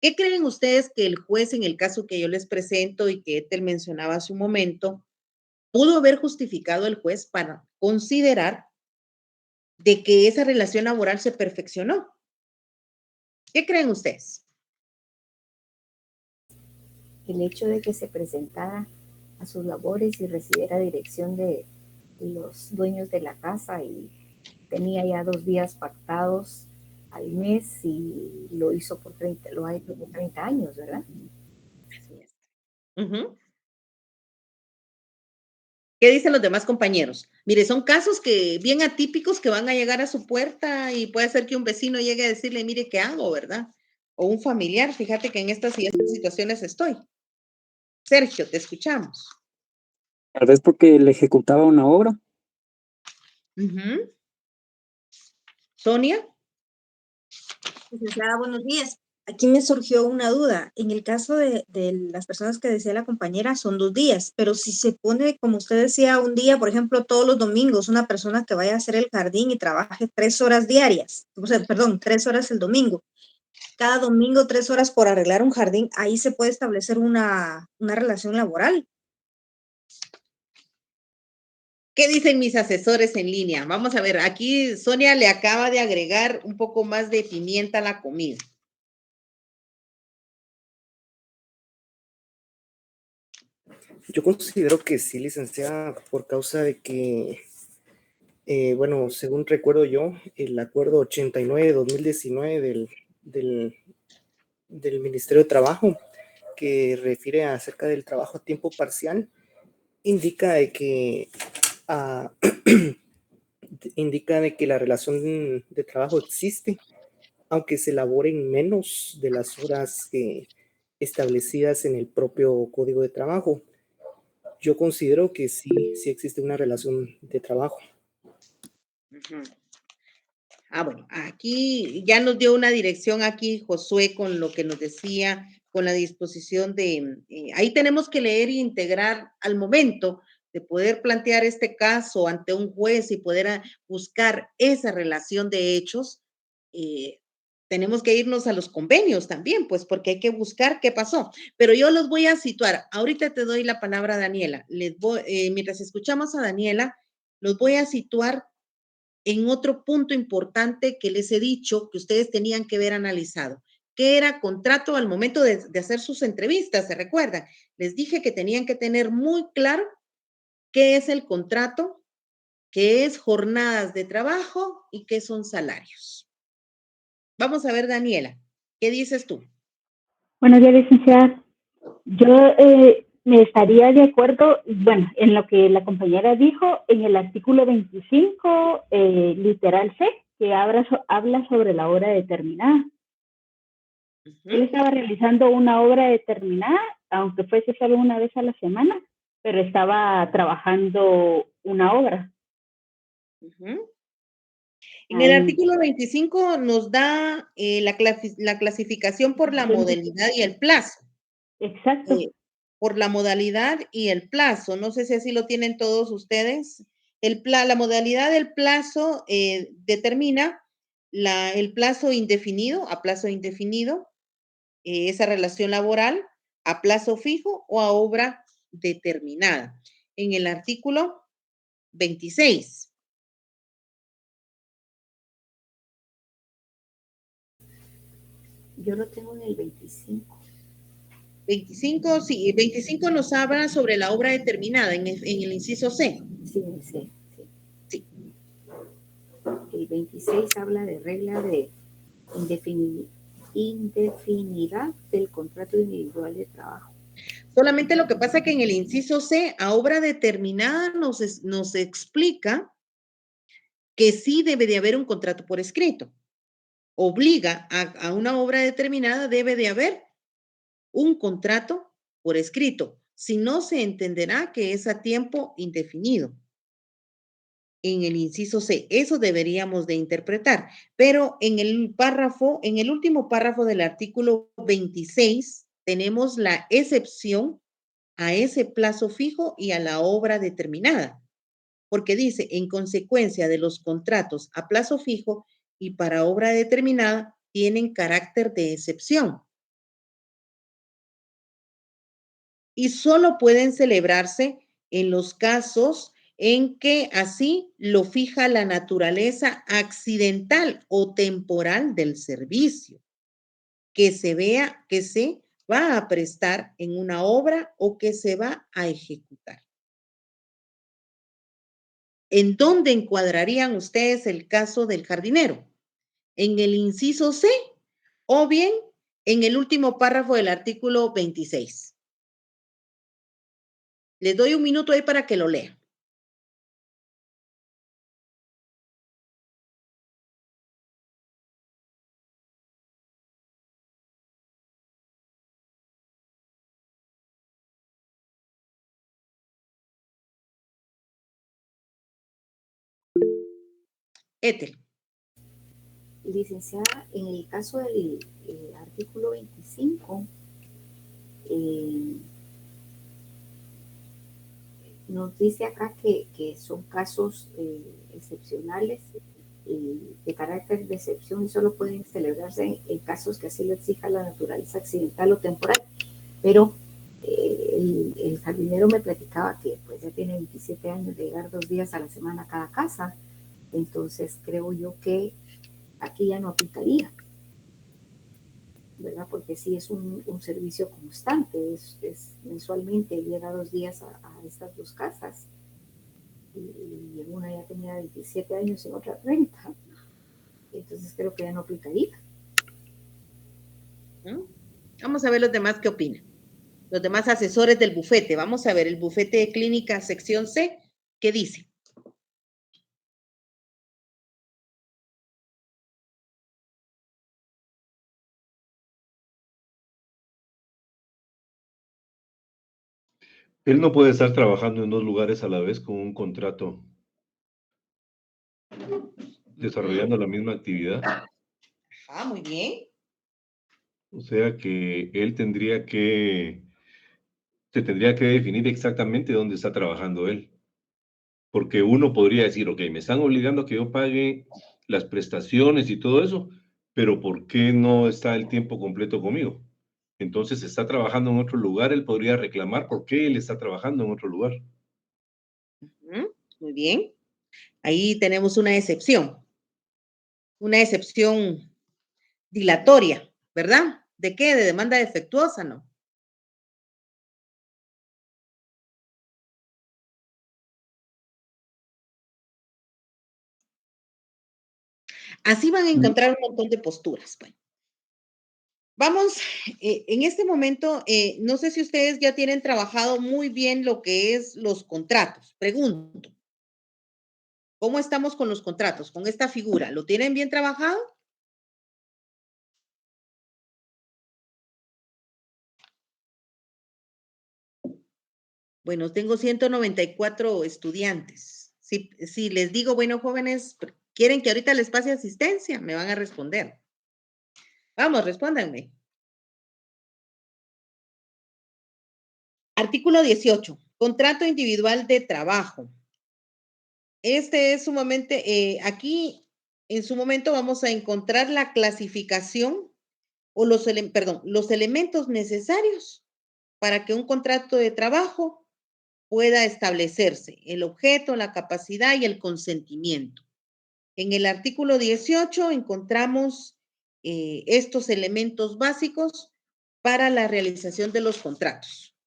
¿Qué creen ustedes que el juez, en el caso que yo les presento y que Ethel mencionaba hace un momento, pudo haber justificado el juez para considerar de que esa relación laboral se perfeccionó? ¿Qué creen ustedes?
El hecho de que se presentara a sus labores y recibiera dirección de los dueños de la casa y tenía ya 2 días pactados al mes y lo hizo lo ha hecho por 30 años, ¿verdad?
Así es. ¿Qué dicen los demás compañeros? Mire, son casos que bien atípicos que van a llegar a su puerta y puede ser que un vecino llegue a decirle, mire, ¿qué hago, verdad? O un familiar, fíjate que en estas y estas situaciones estoy. Sergio, te escuchamos.
Tal vez porque le ejecutaba una obra.
Sonia.
Licenciada, buenos días. Aquí me surgió una duda. En el caso de las personas que decía la compañera, son 2 días, pero si se pone, como usted decía, un día, por ejemplo, todos los domingos, una persona que vaya a hacer el jardín y trabaje 3 horas diarias, o sea, perdón, 3 horas el domingo, cada domingo 3 horas por arreglar un jardín, ahí se puede establecer una relación laboral.
¿Qué dicen mis asesores en línea? Vamos a ver, aquí Sonia le acaba de agregar un poco más de pimienta a la comida.
Yo considero que sí, licenciada, por causa de que Bueno, según recuerdo yo, el acuerdo 89-2019 del Ministerio de Trabajo, que refiere acerca del trabajo a tiempo parcial, indica de que, indica de que la relación de trabajo existe, aunque se elaboren menos de las horas establecidas en el propio Código de Trabajo. Yo considero que sí existe una relación de trabajo.
Ujú. Bueno, aquí ya nos dio una dirección aquí Josué con lo que nos decía, con la disposición de, ahí tenemos que leer e integrar al momento de poder plantear este caso ante un juez y poder buscar esa relación de hechos. Tenemos que irnos a los convenios también, pues porque hay que buscar qué pasó. Pero yo los voy a situar. Ahorita te doy la palabra a Daniela. Mientras escuchamos a Daniela, los voy a situar en otro punto importante que les he dicho que ustedes tenían que ver analizado, que era contrato al momento de hacer sus entrevistas, ¿se recuerdan? Les dije que tenían que tener muy claro qué es el contrato, qué es jornadas de trabajo y qué son salarios. Vamos a ver, Daniela, ¿qué dices tú?
Buenos días, licenciada. Yo me estaría de acuerdo, bueno, en lo que la compañera dijo, en el artículo 25, literal C, que habla sobre la hora determinada. Él estaba realizando una obra determinada, aunque fuese solo una vez a la semana, pero estaba trabajando una obra.
En el artículo 25 nos da la clasificación por la modalidad y el plazo.
Exacto.
Por la modalidad y el plazo. No sé si así lo tienen todos ustedes. La modalidad del plazo determina el plazo indefinido a plazo indefinido, esa relación laboral a plazo fijo o a obra determinada. En el artículo 26.
Yo lo tengo en el 25.
25, sí, 25 nos habla sobre la obra determinada en el inciso C.
Sí. El 26 habla de regla de indefinidad del contrato individual de trabajo.
Solamente lo que pasa que en el inciso C, a obra determinada, nos explica que sí debe de haber un contrato por escrito. Obliga a una obra determinada, debe de haber un contrato por escrito. Si no, se entenderá que es a tiempo indefinido. En el inciso C, eso deberíamos de interpretar. Pero en el último párrafo del artículo 26, tenemos la excepción a ese plazo fijo y a la obra determinada. Porque dice, en consecuencia de los contratos a plazo fijo y para obra determinada, tienen carácter de excepción. Y solo pueden celebrarse en los casos en que así lo fija la naturaleza accidental o temporal del servicio, que se vea que se va a prestar en una obra o que se va a ejecutar. ¿En dónde encuadrarían ustedes el caso del jardinero? ¿En el inciso C o bien en el último párrafo del artículo 26? Les doy un minuto ahí para que lo lean. Ethel.
Licenciada, en el caso del artículo 25, nos dice acá que son casos excepcionales de carácter de excepción y solo pueden celebrarse en casos que así lo exija la naturaleza accidental o temporal. Pero el jardinero me platicaba que pues ya tiene 27 años de llegar 2 días a la semana a cada casa. Entonces creo yo que aquí ya no aplicaría, ¿verdad? Porque sí es un servicio constante, es mensualmente, llega 2 días a estas 2 casas. y una ya tenía 27 años y otra 30. Entonces creo que ya no aplicaría.
Vamos a ver los demás qué opinan. Los demás asesores del bufete. Vamos a ver el bufete de clínica sección C, ¿qué dice?
Él no puede estar trabajando en dos lugares a la vez con un contrato, desarrollando la misma actividad.
Ah, muy bien.
O sea que él se tendría que definir exactamente dónde está trabajando él. Porque uno podría decir, ok, me están obligando a que yo pague las prestaciones y todo eso, pero ¿por qué no está el tiempo completo conmigo? Entonces, está trabajando en otro lugar, él podría reclamar por qué él está trabajando en otro lugar.
Muy bien. Ahí tenemos una excepción dilatoria, ¿verdad? ¿De qué? De demanda defectuosa, ¿no? Así van a encontrar un montón de posturas. Bueno, vamos, en este momento, no sé si ustedes ya tienen trabajado muy bien lo que es los contratos. Pregunto, ¿cómo estamos con los contratos, con esta figura? ¿Lo tienen bien trabajado? Bueno, tengo 194 estudiantes. Si les digo, bueno, jóvenes, ¿quieren que ahorita les pase asistencia? Me van a responder. Vamos, respóndanme. Artículo 18, contrato individual de trabajo. Este es sumamente, aquí en su momento vamos a encontrar la clasificación o los elementos necesarios para que un contrato de trabajo pueda establecerse: el objeto, la capacidad y el consentimiento. En el artículo 18 encontramos estos elementos básicos para la realización de los contratos.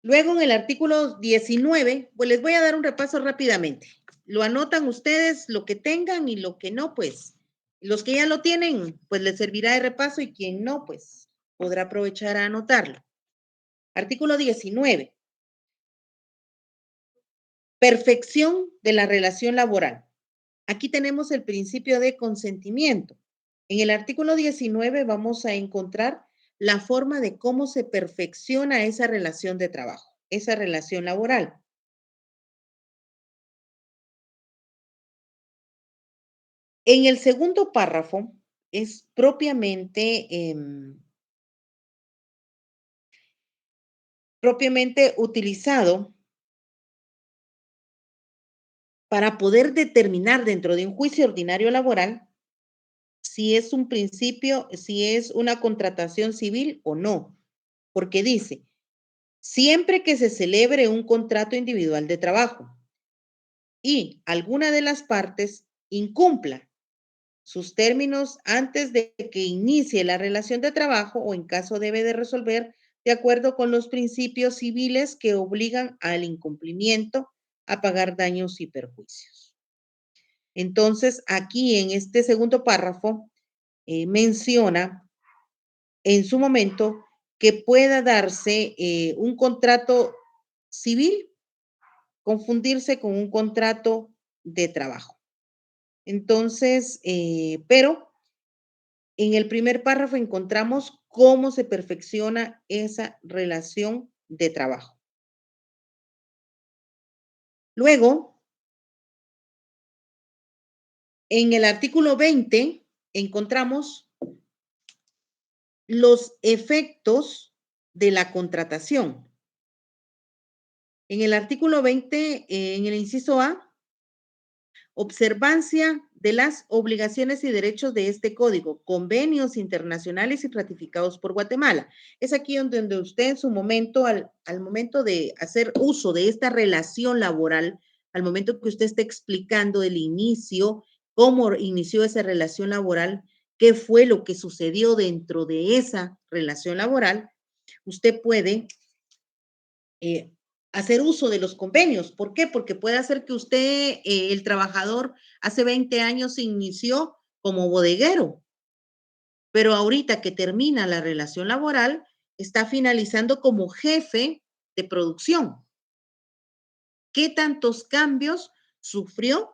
Luego, en el artículo 19, pues les voy a dar un repaso rápidamente. Lo anotan ustedes, lo que tengan, y lo que no, pues los que ya lo tienen, pues les servirá de repaso, y quien no, pues podrá aprovechar a anotarlo. Artículo 19. Perfección de la relación laboral. Aquí tenemos el principio de consentimiento. En el artículo 19 vamos a encontrar la forma de cómo se perfecciona esa relación de trabajo, esa relación laboral. En el segundo párrafo es propiamente utilizado para poder determinar dentro de un juicio ordinario laboral si es un principio, si es una contratación civil o no, porque dice: siempre que se celebre un contrato individual de trabajo y alguna de las partes incumpla sus términos antes de que inicie la relación de trabajo, o en caso debe de resolver de acuerdo con los principios civiles que obligan al incumplimiento a pagar daños y perjuicios. Entonces, aquí en este segundo párrafo menciona en su momento que pueda darse un contrato civil, confundirse con un contrato de trabajo. Entonces, pero en el primer párrafo encontramos cómo se perfecciona esa relación de trabajo. Luego, en el artículo 20 encontramos los efectos de la contratación. En el artículo 20, en el inciso A, observancia de las obligaciones y derechos de este código, convenios internacionales y ratificados por Guatemala. Es aquí donde usted en su momento, al momento de hacer uso de esta relación laboral, al momento que usted está explicando el inicio, cómo inició esa relación laboral, qué fue lo que sucedió dentro de esa relación laboral, usted puede hacer uso de los convenios. ¿Por qué? Porque puede hacer que usted, el trabajador, hace 20 años se inició como bodeguero, pero ahorita que termina la relación laboral, está finalizando como jefe de producción. ¿Qué tantos cambios sufrió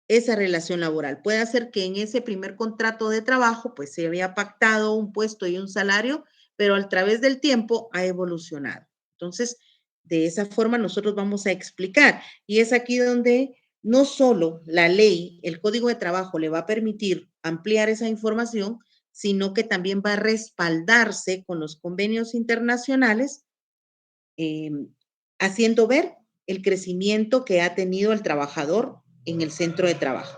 esa relación laboral? Puede hacer que en ese primer contrato de trabajo, pues se había pactado un puesto y un salario, pero a través del tiempo ha evolucionado. Entonces, de esa forma nosotros vamos a explicar. Y es aquí donde no solo la ley, el Código de Trabajo le va a permitir ampliar esa información, sino que también va a respaldarse con los convenios internacionales, haciendo ver el crecimiento que ha tenido el trabajador en el centro de trabajo.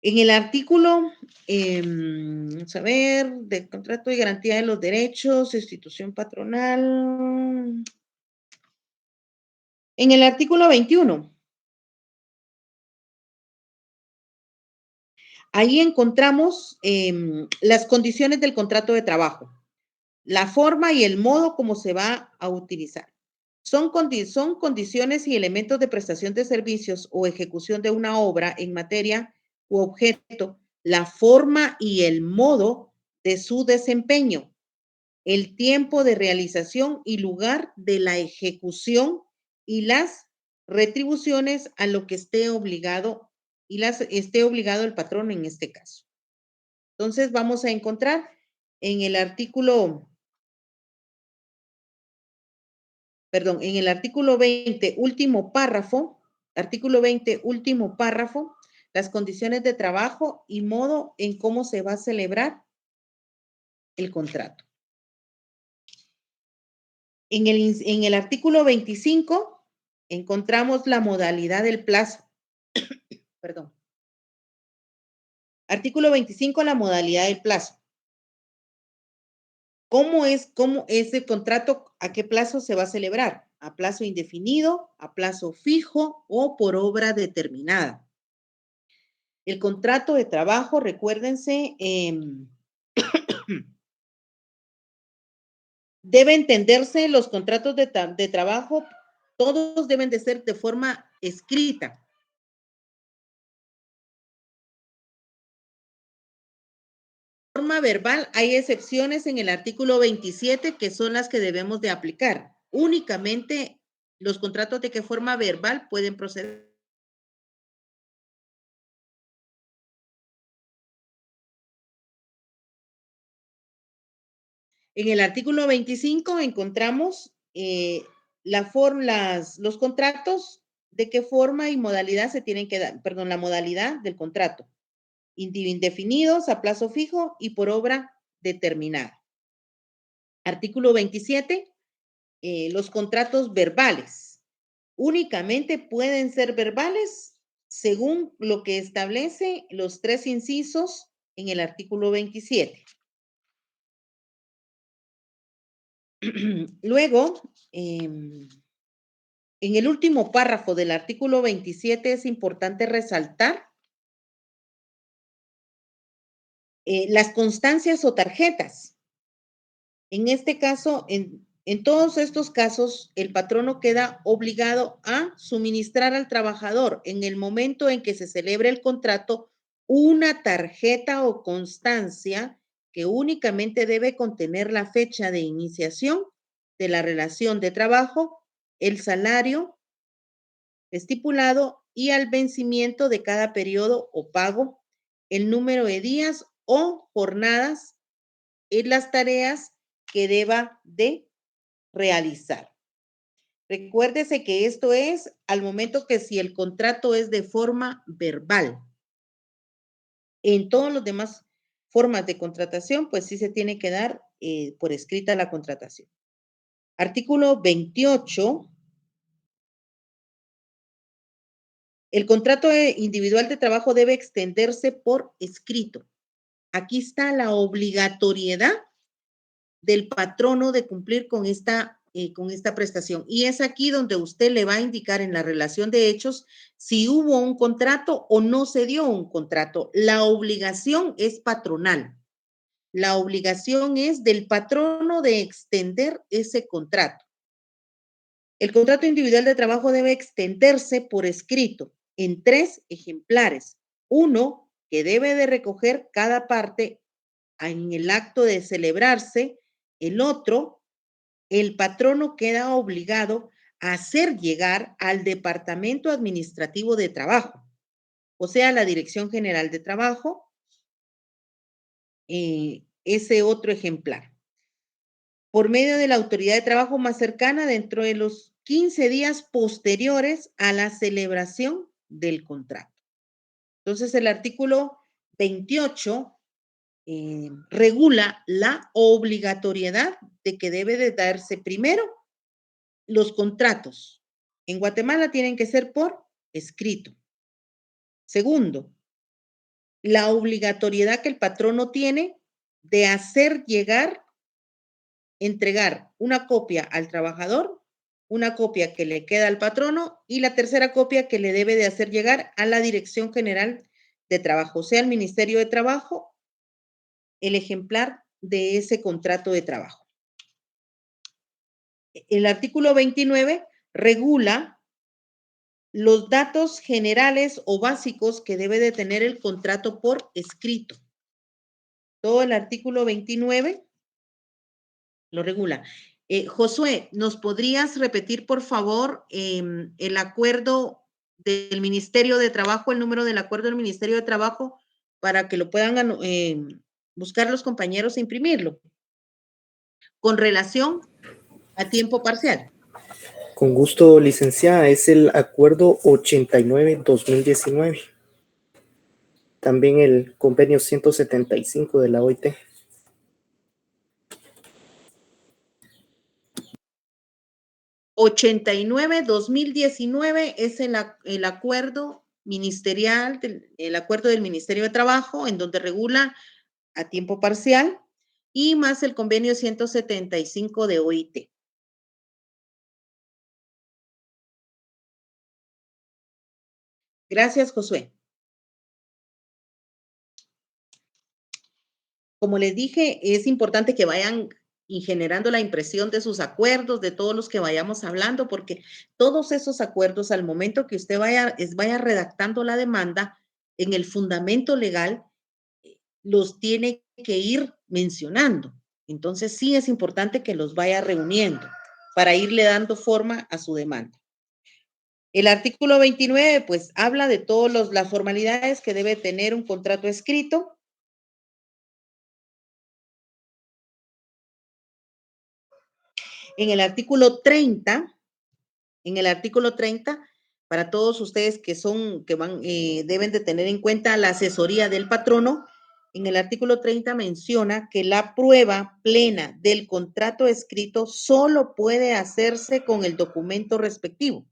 En el artículo, vamos a ver, del contrato de garantía de los derechos, institución patronal. En el artículo 21, ahí encontramos las condiciones del contrato de trabajo, la forma y el modo como se va a utilizar. Son condiciones y elementos de prestación de servicios o ejecución de una obra en materia u objeto, la forma y el modo de su desempeño, el tiempo de realización y lugar de la ejecución y las retribuciones a lo que esté obligado el patrón en este caso. Entonces vamos a encontrar en el artículo 20, último párrafo, las condiciones de trabajo y modo en cómo se va a celebrar el contrato. En el artículo 25 encontramos la modalidad del plazo. Perdón. Artículo 25, la modalidad del plazo. ¿Cómo es el contrato, a qué plazo se va a celebrar? ¿A plazo indefinido, a plazo fijo o por obra determinada? El contrato de trabajo, recuérdense, debe entenderse los contratos de trabajo, todos deben de ser de forma escrita. Forma verbal, hay excepciones en el artículo 27 que son las que debemos de aplicar. Únicamente los contratos de qué forma verbal pueden proceder. En el artículo 25 encontramos los contratos, de qué forma y modalidad se tienen que dar, perdón, la modalidad del contrato. Indefinidos, a plazo fijo y por obra determinada. Artículo 27, los contratos verbales. Únicamente pueden ser verbales según lo que establece los 3 incisos en el artículo 27. Luego, en el último párrafo del artículo 27 es importante resaltar las constancias o tarjetas. En este caso, en todos estos casos, el patrono queda obligado a suministrar al trabajador en el momento en que se celebre el contrato una tarjeta o constancia que únicamente debe contener la fecha de iniciación de la relación de trabajo, el salario estipulado y al vencimiento de cada periodo o pago, el número de días o jornadas en las tareas que deba de realizar. Recuérdese que esto es al momento que si el contrato es de forma verbal. En todos los demás formas de contratación, pues sí se tiene que dar por escrita la contratación. Artículo 28. El contrato individual de trabajo debe extenderse por escrito. Aquí está la obligatoriedad del patrono de cumplir con esta prestación. Y es aquí donde usted le va a indicar en la relación de hechos si hubo un contrato o no se dio un contrato. La obligación es patronal. la obligación es del patrono de extender ese contrato. El contrato individual de trabajo debe extenderse por escrito en 3 ejemplares. Uno que debe de recoger cada parte en el acto de celebrarse. El otro, el patrono queda obligado a hacer llegar al Departamento Administrativo de Trabajo, o sea, la Dirección General de Trabajo, ese otro ejemplar, por medio de la autoridad de trabajo más cercana dentro de los 15 días posteriores a la celebración del contrato. Entonces, el artículo 28 regula la obligatoriedad de que debe de darse primero los contratos. En Guatemala tienen que ser por escrito. Segundo, la obligatoriedad que el patrono tiene de hacer llegar, entregar una copia al trabajador, una copia que le queda al patrono y la tercera copia que le debe de hacer llegar a la Dirección General de Trabajo, o sea, al Ministerio de Trabajo, el ejemplar de ese contrato de trabajo. El artículo 29 regula los datos generales o básicos que debe de tener el contrato por escrito. Todo el artículo 29 lo regula. Josué, ¿nos podrías repetir, por favor, el acuerdo del Ministerio de Trabajo, el número del acuerdo del Ministerio de Trabajo, para que lo puedan buscar los compañeros e imprimirlo? Con relación a tiempo parcial.
Con gusto, licenciada, es el acuerdo 89-2019. También el convenio 175 de la OIT.
...89-2019 es el acuerdo ministerial, el acuerdo del Ministerio de Trabajo, en donde regula a tiempo parcial, y más el convenio 175 de OIT. Gracias, Josué. Como les dije, es importante que vayan y generando la impresión de sus acuerdos, de todos los que vayamos hablando, porque todos esos acuerdos, al momento que usted vaya redactando la demanda, en el fundamento legal, los tiene que ir mencionando. Entonces, sí es importante que los vaya reuniendo para irle dando forma a su demanda. El artículo 29, pues, habla de todas las formalidades que debe tener un contrato escrito. En el artículo 30, para todos ustedes deben de tener en cuenta la asesoría del patrono, en el artículo 30 menciona que la prueba plena del contrato escrito solo puede hacerse con el documento respectivo.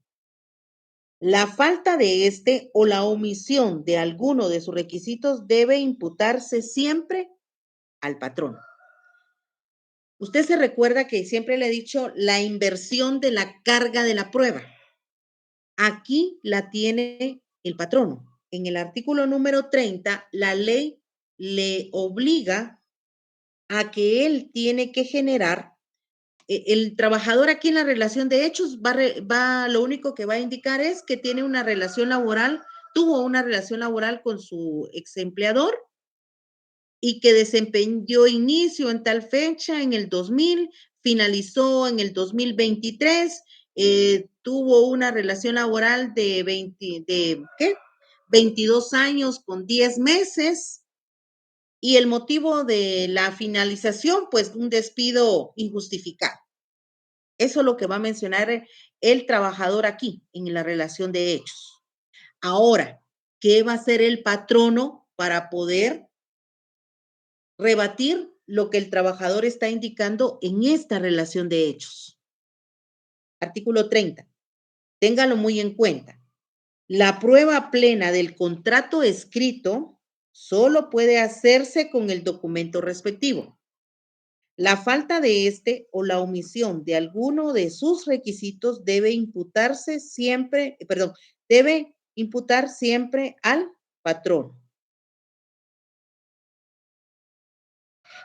La falta de este o la omisión de alguno de sus requisitos debe imputarse siempre al patrono. Usted se recuerda que siempre le he dicho la inversión de la carga de la prueba. Aquí la tiene el patrono. En el artículo número 30, la ley le obliga a que él tiene que generar, el trabajador aquí en la relación de hechos lo único que va a indicar es que tiene una relación laboral, tuvo una relación laboral con su ex empleador y que dio inicio en tal fecha, en el 2000, finalizó en el 2023, tuvo una relación laboral de 22 años con 10 meses, y el motivo de la finalización, pues un despido injustificado. Eso es lo que va a mencionar el trabajador aquí en la relación de hechos. Ahora, ¿qué va a hacer el patrono para poder rebatir lo que el trabajador está indicando en esta relación de hechos? Artículo 30. Téngalo muy en cuenta. La prueba plena del contrato escrito solo puede hacerse con el documento respectivo. La falta de este o la omisión de alguno de sus requisitos debe imputar siempre al patrón.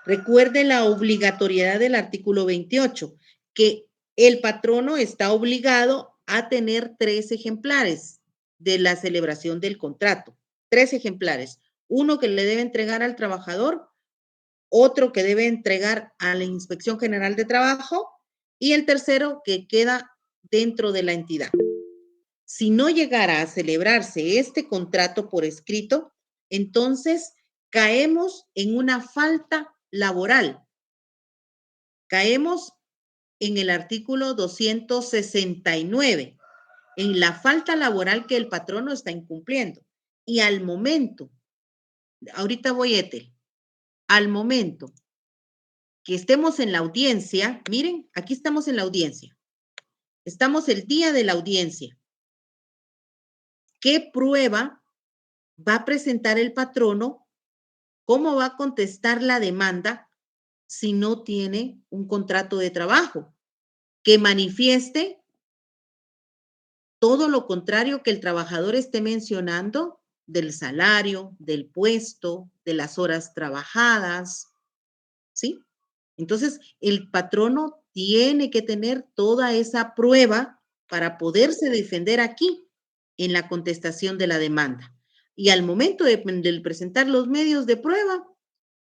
Recuerde la obligatoriedad del artículo 28, que el patrono está obligado a tener 3 ejemplares de la celebración del contrato. 3 ejemplares. Uno que le debe entregar al trabajador, otro que debe entregar a la Inspección General de Trabajo y el tercero que queda dentro de la entidad. Si no llegara a celebrarse este contrato por escrito, entonces caemos en una falta laboral. Caemos en el artículo 269, en la falta laboral que el patrono está incumpliendo. Y al momento, ahorita voy, Ethel, al momento que estemos en la audiencia, miren, aquí estamos en la audiencia. Estamos el día de la audiencia. ¿Qué prueba va a presentar el patrono? ¿Cómo va a contestar la demanda si no tiene un contrato de trabajo que manifieste todo lo contrario que el trabajador esté mencionando del salario, del puesto, de las horas trabajadas? ¿Sí? Entonces, el patrono tiene que tener toda esa prueba para poderse defender aquí en la contestación de la demanda. Y al momento de presentar los medios de prueba,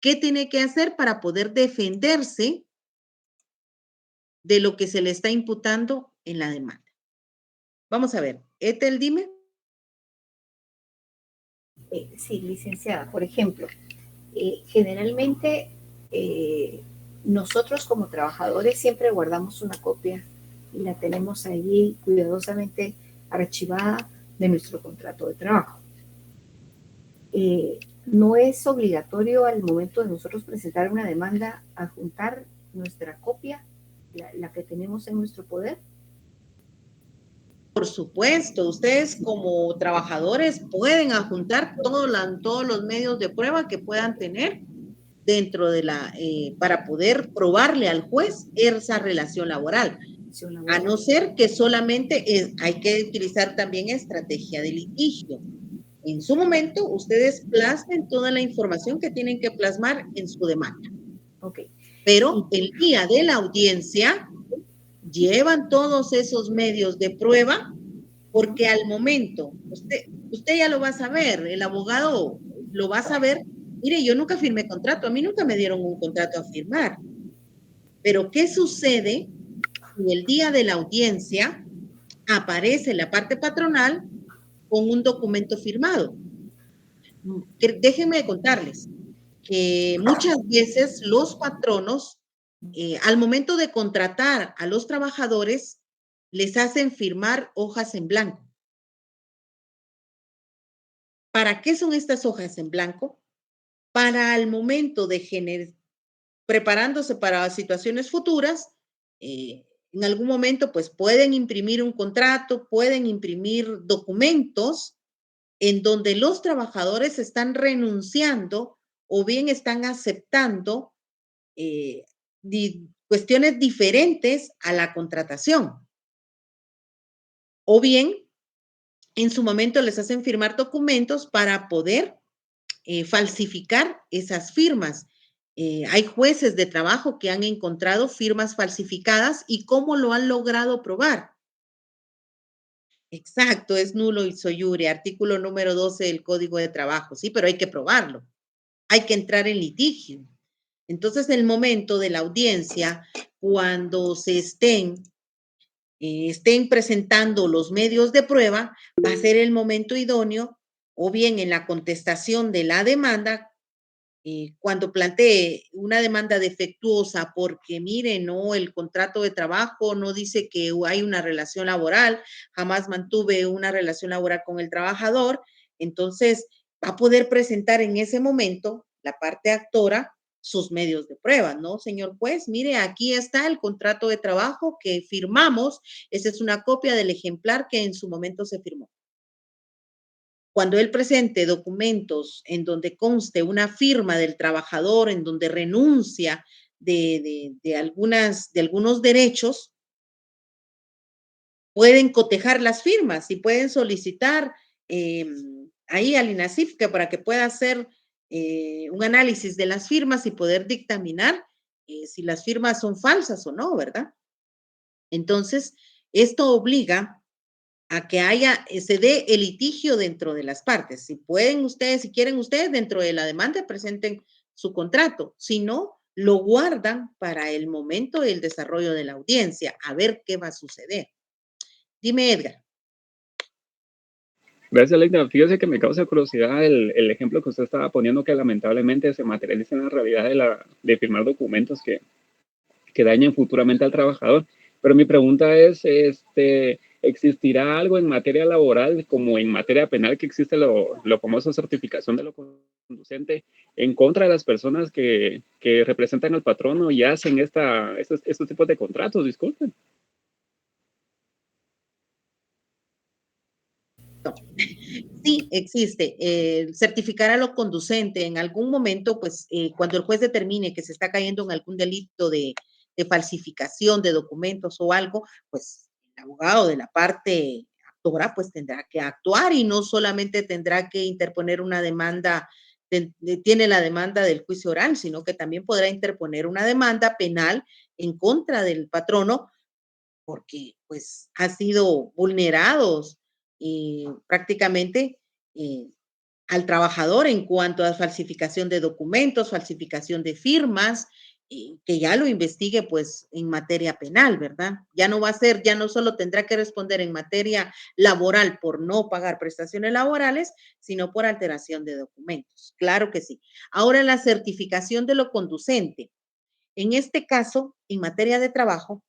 ¿qué tiene que hacer para poder defenderse de lo que se le está imputando en la demanda? Vamos a ver, Ethel, dime.
Sí, licenciada. Por ejemplo, generalmente nosotros como trabajadores siempre guardamos una copia y la tenemos ahí cuidadosamente archivada de nuestro contrato de trabajo. No es obligatorio al momento de nosotros presentar una demanda adjuntar nuestra copia, la que tenemos en nuestro poder.
Por supuesto, ustedes como trabajadores pueden adjuntar todos los medios de prueba que puedan tener dentro de para poder probarle al juez esa relación laboral. A no ser que solamente hay que utilizar también estrategia de litigio. En su momento, ustedes plasmen toda la información que tienen que plasmar en su demanda.
Okay.
Pero el día de la audiencia llevan todos esos medios de prueba, porque al momento, usted ya lo va a saber, el abogado lo va a saber. Mire, yo nunca firmé contrato, a mí nunca me dieron un contrato a firmar. Pero ¿qué sucede si el día de la audiencia aparece la parte patronal con un documento firmado? Déjenme contarles que muchas veces los patronos, al momento de contratar a los trabajadores, les hacen firmar hojas en blanco. ¿Para qué son estas hojas en blanco? Para al momento de preparándose para situaciones futuras, en algún momento pues pueden imprimir un contrato, pueden imprimir documentos en donde los trabajadores están renunciando o bien están aceptando cuestiones diferentes a la contratación. O bien, en su momento les hacen firmar documentos para poder falsificar esas firmas. Hay jueces de trabajo que han encontrado firmas falsificadas y cómo lo han logrado probar. Exacto, es nulo y soyure, artículo número 12 del Código de Trabajo, sí, pero hay que probarlo. Hay que entrar en litigio. Entonces, el momento de la audiencia, cuando se estén presentando los medios de prueba, va a ser el momento idóneo, o bien en la contestación de la demanda, cuando plantee una demanda defectuosa porque, mire, no, el contrato de trabajo no dice que hay una relación laboral, jamás mantuve una relación laboral con el trabajador, entonces va a poder presentar en ese momento la parte actora sus medios de prueba, ¿no? Señor juez, mire, aquí está el contrato de trabajo que firmamos, esa es una copia del ejemplar que en su momento se firmó. Cuando él presente documentos en donde conste una firma del trabajador, en donde renuncia de algunos derechos, pueden cotejar las firmas y pueden solicitar ahí al INASIF para que pueda ser un análisis de las firmas y poder dictaminar si las firmas son falsas o no, ¿verdad? Entonces, esto obliga a que se dé el litigio dentro de las partes. Si pueden ustedes, si quieren ustedes, dentro de la demanda, presenten su contrato. Si no, lo guardan para el momento del desarrollo de la audiencia, a ver qué va a suceder. Dime, Edgar.
Gracias, Leida. Fíjese que me causa curiosidad el ejemplo que usted estaba poniendo, que lamentablemente se materializa en la realidad de firmar documentos que dañen futuramente al trabajador. Pero mi pregunta es, ¿existirá algo en materia laboral como en materia penal que existe lo famoso certificación de lo conducente en contra de las personas que representan al patrono y hacen estos tipos de contratos? Disculpen.
Sí, existe. Certificar a lo conducente en algún momento, pues cuando el juez determine que se está cayendo en algún delito de falsificación de documentos o algo, pues el abogado de la parte actora pues tendrá que actuar y no solamente tendrá que interponer una demanda, tiene la demanda del juicio oral, sino que también podrá interponer una demanda penal en contra del patrono porque pues ha sido vulnerados prácticamente al trabajador en cuanto a falsificación de documentos, falsificación de firmas, que ya lo investigue pues en materia penal, ¿verdad? Ya no va a ser, ya no solo tendrá que responder en materia laboral por no pagar prestaciones laborales, sino por alteración de documentos. Claro que sí. Ahora la certificación de lo conducente. En este caso, en materia de trabajo,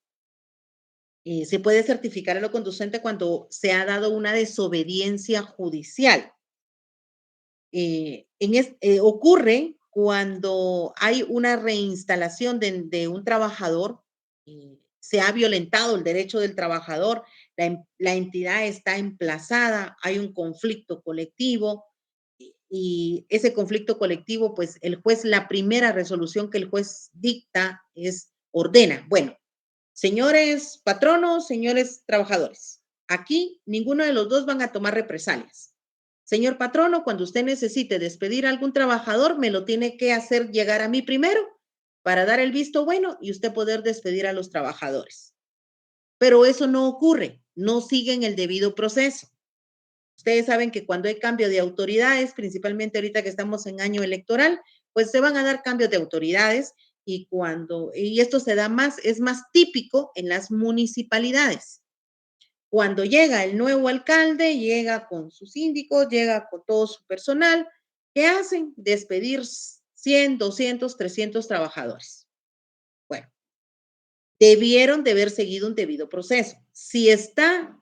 se puede certificar a lo conducente cuando se ha dado una desobediencia judicial. Ocurre cuando hay una reinstalación de un trabajador, se ha violentado el derecho del trabajador, la entidad está emplazada, hay un conflicto colectivo y ese conflicto colectivo, pues el juez, la primera resolución que el juez dicta ordena, bueno, señores patronos, señores trabajadores, aquí ninguno de los dos van a tomar represalias. Señor patrono, cuando usted necesite despedir a algún trabajador, me lo tiene que hacer llegar a mí primero para dar el visto bueno y usted poder despedir a los trabajadores. Pero eso no ocurre, no siguen el debido proceso. Ustedes saben que cuando hay cambio de autoridades, principalmente ahorita que estamos en año electoral, pues se van a dar cambios de autoridades y esto se da más, es más típico en las municipalidades. Cuando llega el nuevo alcalde, llega con sus síndicos, llega con todo su personal, ¿qué hacen? Despedir 100, 200, 300 trabajadores. Bueno, debieron de haber seguido un debido proceso. Si está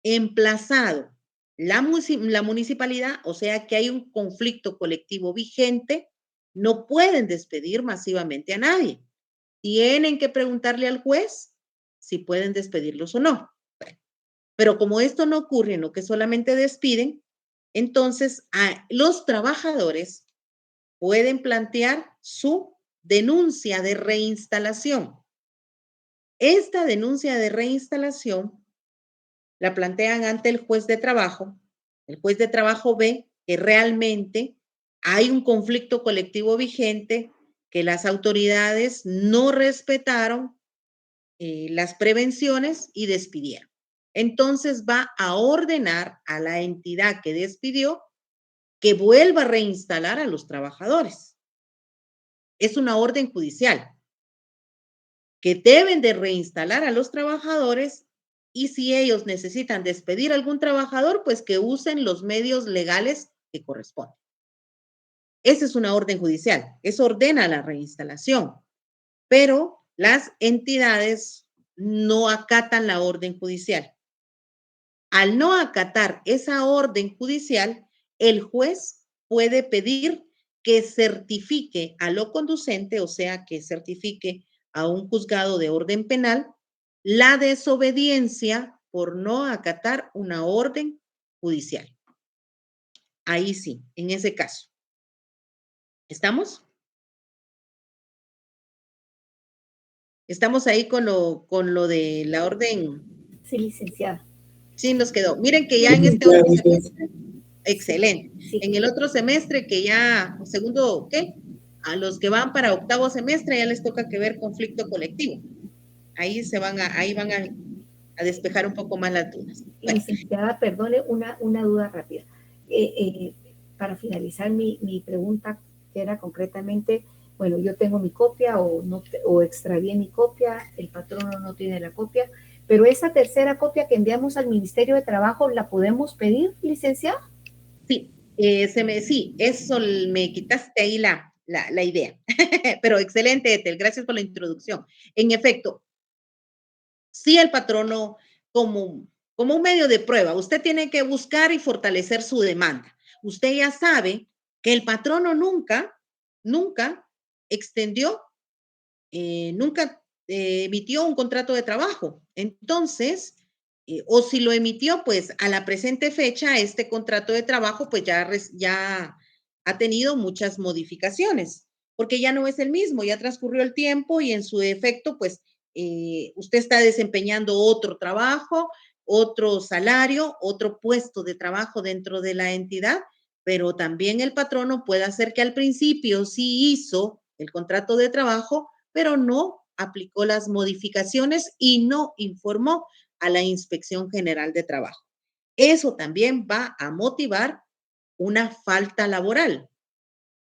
emplazado la municipalidad, o sea que hay un conflicto colectivo vigente, no pueden despedir masivamente a nadie. Tienen que preguntarle al juez si pueden despedirlos o no. Pero como esto no ocurre en lo que solamente despiden, entonces los trabajadores pueden plantear su denuncia de reinstalación. Esta denuncia de reinstalación la plantean ante el juez de trabajo. El juez de trabajo ve que realmente hay un conflicto colectivo vigente, que las autoridades no respetaron las prevenciones y despidieron. Entonces va a ordenar a la entidad que despidió que vuelva a reinstalar a los trabajadores. Es una orden judicial que deben de reinstalar a los trabajadores y si ellos necesitan despedir a algún trabajador, pues que usen los medios legales que corresponden. Esa es una orden judicial, eso ordena la reinstalación, pero las entidades no acatan la orden judicial. Al no acatar esa orden judicial, el juez puede pedir que certifique a lo conducente, o sea, que certifique a un juzgado de orden penal la desobediencia por no acatar una orden judicial. Ahí sí, en ese caso. ¿Estamos? ¿Estamos ahí con lo de la orden?
Sí, licenciada.
Sí, nos quedó. Miren que ya en este orden Excelente.
Sí.
En el otro semestre que ya, segundo, ¿qué? A los que van para octavo semestre ya les toca que ver conflicto colectivo. Ahí van a despejar un poco más las dudas. Bueno.
Licenciada, perdone una duda rápida. Para finalizar mi pregunta, que era concretamente, bueno, yo tengo mi copia o extravié mi copia, el patrono no tiene la copia, pero esa tercera copia que enviamos al Ministerio de Trabajo, ¿la podemos pedir, licenciada?
Sí, sí, eso me quitaste ahí la idea. Pero excelente, Ethel, gracias por la introducción. En efecto, sí, el patrono como un medio de prueba, usted tiene que buscar y fortalecer su demanda. Usted ya sabe que el patrono nunca extendió, nunca emitió un contrato de trabajo. Entonces, o si lo emitió, pues a la presente fecha, este contrato de trabajo, pues ya ha tenido muchas modificaciones, porque ya no es el mismo, ya transcurrió el tiempo y en su efecto, pues usted está desempeñando otro trabajo, otro salario, otro puesto de trabajo dentro de la entidad, pero también el patrono puede hacer que al principio sí hizo el contrato de trabajo, pero no aplicó las modificaciones y no informó a la Inspección General de Trabajo. Eso también va a motivar una falta laboral.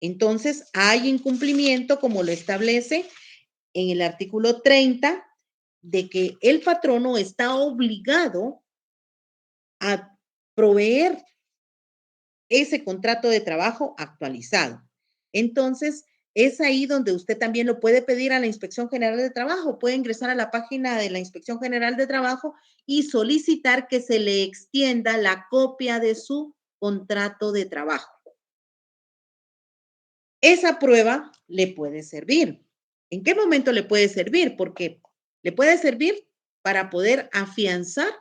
Entonces, hay incumplimiento, como lo establece en el artículo 30, de que el patrono está obligado a proveer ese contrato de trabajo actualizado. Entonces, es ahí donde usted también lo puede pedir a la Inspección General de Trabajo. Puede ingresar a la página de la Inspección General de Trabajo y solicitar que se le extienda la copia de su contrato de trabajo. Esa prueba le puede servir. ¿En qué momento le puede servir? Porque le puede servir para poder afianzar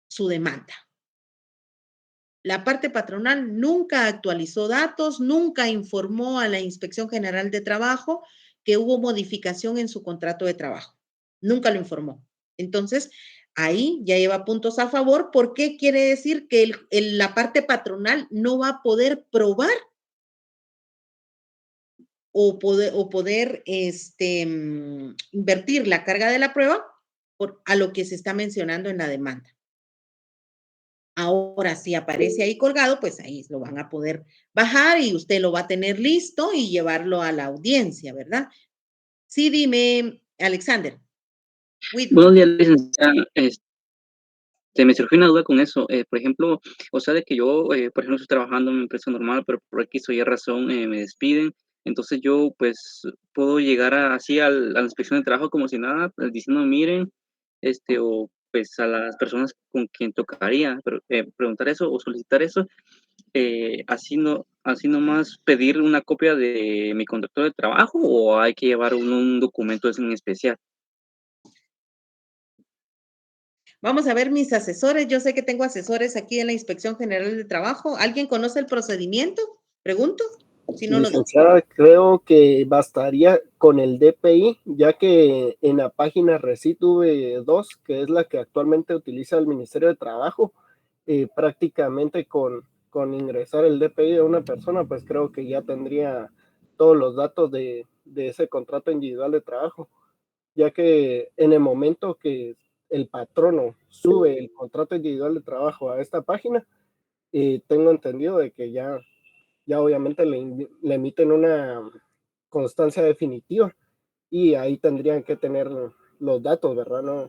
su demanda. La parte patronal nunca actualizó datos, nunca informó a la Inspección General de Trabajo que hubo modificación en su contrato de trabajo. Nunca lo informó. Entonces, ahí ya lleva puntos a favor. ¿Por qué quiere decir que la parte patronal no va a poder probar o poder invertir la carga de la prueba a lo que se está mencionando en la demanda? Ahora, si aparece ahí colgado, pues ahí lo van a poder bajar y usted lo va a tener listo y llevarlo a la audiencia, ¿verdad? Sí, dime, Alexander.
Buenos días, licenciada. Me surgió una duda con eso. Por ejemplo, o sea, de que yo, por ejemplo, estoy trabajando en una empresa normal, pero por X o Y razón me despiden. Entonces yo, pues, puedo llegar así a la inspección de trabajo como si nada, pues, diciendo, miren, o pues a las personas con quien tocaría preguntar eso o solicitar eso, así nomás pedir una copia de mi contrato de trabajo o hay que llevar un documento en especial.
Vamos a ver mis asesores. Yo sé que tengo asesores aquí en la Inspección General de Trabajo. ¿Alguien conoce el procedimiento? Pregunto. Si no,
Licenciada, creo que bastaría con el DPI, ya que en la página Recitu 2, que es la que actualmente utiliza el Ministerio de Trabajo, prácticamente con ingresar el DPI de una persona, pues creo que ya tendría todos los datos de ese contrato individual de trabajo, ya que en el momento que el patrono sube el contrato individual de trabajo a esta página, tengo entendido de que ya obviamente le emiten una constancia definitiva y ahí tendrían que tener los datos, ¿verdad?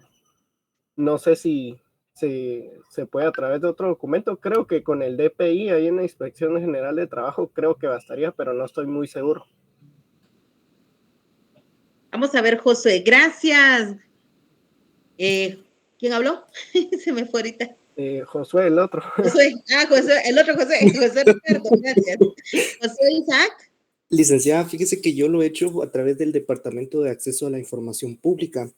No sé si se puede a través de otro documento. Creo que con el DPI ahí en la Inspección General de Trabajo creo que bastaría, pero no estoy muy seguro.
Vamos a ver, Josué. Gracias. ¿Quién habló? Se me fue ahorita.
Josué, el otro.
Josué, Josué, el otro Josué, José Ricardo, gracias. José Isaac.
Licenciada, fíjese que yo lo he hecho a través del Departamento de Acceso a la Información Pública,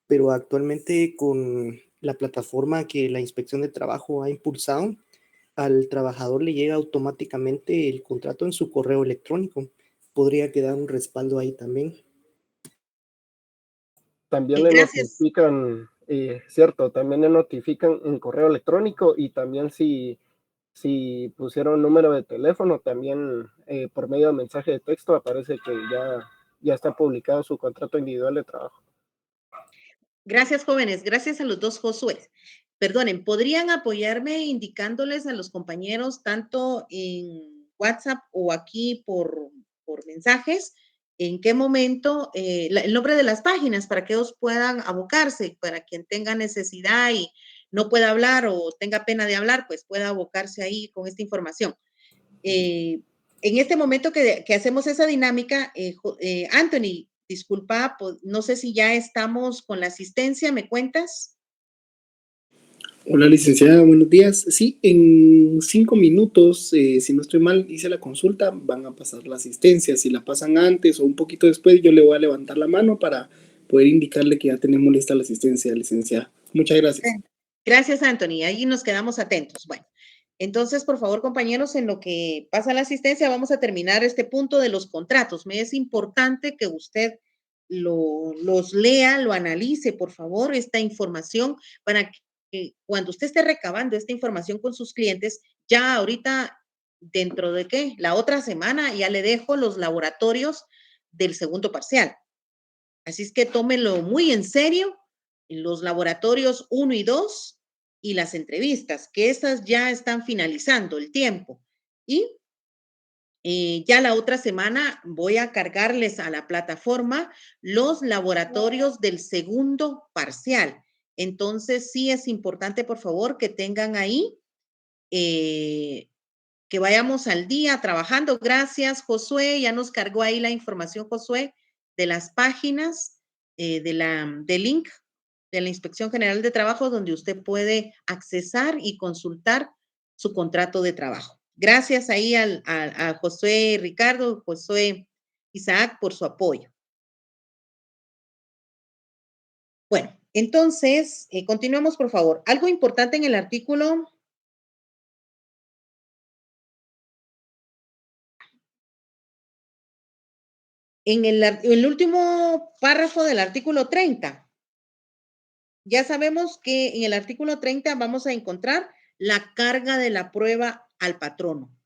pero actualmente con la plataforma que la Inspección de Trabajo ha impulsado, al trabajador le llega automáticamente el contrato en su correo electrónico. Podría quedar un respaldo ahí también.
También le notifican cierto, también le notifican en correo electrónico y también si pusieron número de teléfono, también por medio de mensaje de texto aparece que ya está publicado su contrato individual de trabajo.
Gracias, jóvenes. Gracias a los dos Josué. Perdonen, ¿podrían apoyarme indicándoles a los compañeros tanto en WhatsApp o aquí por mensajes en qué momento el nombre de las páginas para que ellos puedan abocarse, para quien tenga necesidad y no pueda hablar o tenga pena de hablar, pues pueda abocarse ahí con esta información? En este momento que hacemos esa dinámica, Anthony, disculpa, pues, no sé si ya estamos con la asistencia, ¿me cuentas?
Hola, licenciada, buenos días. Sí, en 5 minutos, si no estoy mal, hice la consulta, van a pasar la asistencia. Si la pasan antes o un poquito después, yo le voy a levantar la mano para poder indicarle que ya tenemos lista la asistencia, licenciada. Muchas gracias.
Gracias, Anthony. Ahí nos quedamos atentos. Bueno, entonces, por favor, compañeros, en lo que pasa la asistencia, vamos a terminar este punto de los contratos. Me es importante que usted los lea, lo analice, por favor, esta información para que cuando usted esté recabando esta información con sus clientes, ya ahorita, dentro de qué, la otra semana, ya le dejo los laboratorios del segundo parcial. Así es que tómenlo muy en serio, los laboratorios 1 y 2 y las entrevistas, que esas ya están finalizando el tiempo. Y ya la otra semana voy a cargarles a la plataforma los laboratorios del segundo parcial. Entonces, sí es importante, por favor, que tengan ahí, que vayamos al día trabajando. Gracias, Josué. Ya nos cargó ahí la información, Josué, de las páginas del link de la Inspección General de Trabajo, donde usted puede accesar y consultar su contrato de trabajo. Gracias ahí a Josué Ricardo, Josué Isaac, por su apoyo. Bueno, entonces, continuemos, por favor. Algo importante en el artículo. En el último párrafo del artículo 30, ya sabemos que en el artículo 30 vamos a encontrar la carga de la prueba al patrono.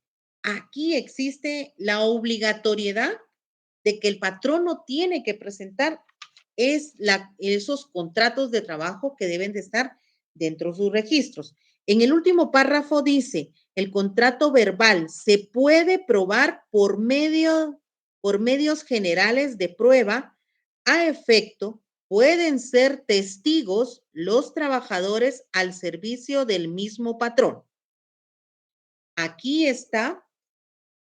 Aquí existe la obligatoriedad de que el patrono tiene que presentar esos contratos de trabajo que deben de estar dentro de sus registros. En el último párrafo dice, el contrato verbal se puede probar por medios generales de prueba. A efecto, pueden ser testigos los trabajadores al servicio del mismo patrón. Aquí está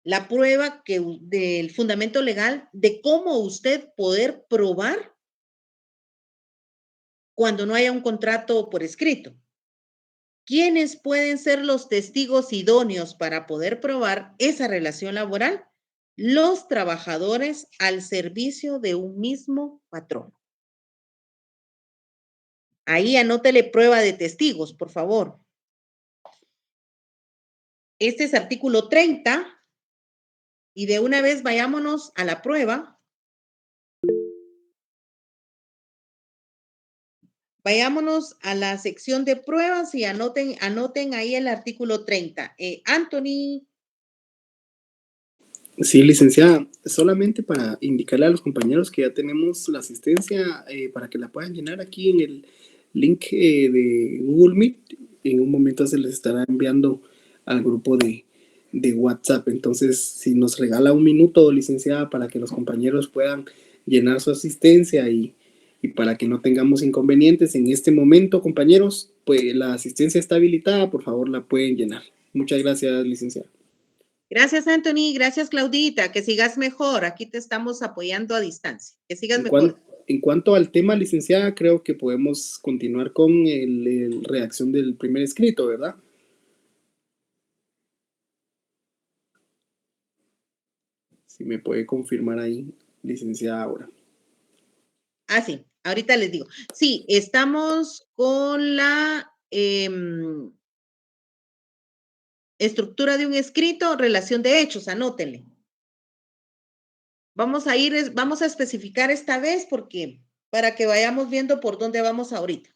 la prueba del fundamento legal de cómo usted poder probar cuando no haya un contrato por escrito. ¿Quiénes pueden ser los testigos idóneos para poder probar esa relación laboral? Los trabajadores al servicio de un mismo patrón. Ahí anótele prueba de testigos, por favor. Este es artículo 30 y de una vez vayámonos a la prueba. Vayámonos a la sección de pruebas y anoten ahí el artículo 30. Anthony.
Sí, licenciada, solamente para indicarle a los compañeros que ya tenemos la asistencia para que la puedan llenar aquí en el link de Google Meet. En un momento se les estará enviando al grupo de WhatsApp. Entonces, si nos regala un minuto, licenciada, para que los compañeros puedan llenar su asistencia y para que no tengamos inconvenientes en este momento, compañeros, pues la asistencia está habilitada, por favor la pueden llenar. Muchas gracias, licenciada.
Gracias, Anthony. Gracias, Claudita. Que sigas mejor. Aquí te estamos apoyando a distancia. Que sigas mejor.
En cuanto al tema, licenciada, creo que podemos continuar con la redacción del primer escrito, ¿verdad? Si me puede confirmar ahí, licenciada, ahora.
Sí. Ahorita les digo. Sí, estamos con la estructura de un escrito, relación de hechos, anótenle. Vamos a especificar esta vez porque para que vayamos viendo por dónde vamos ahorita.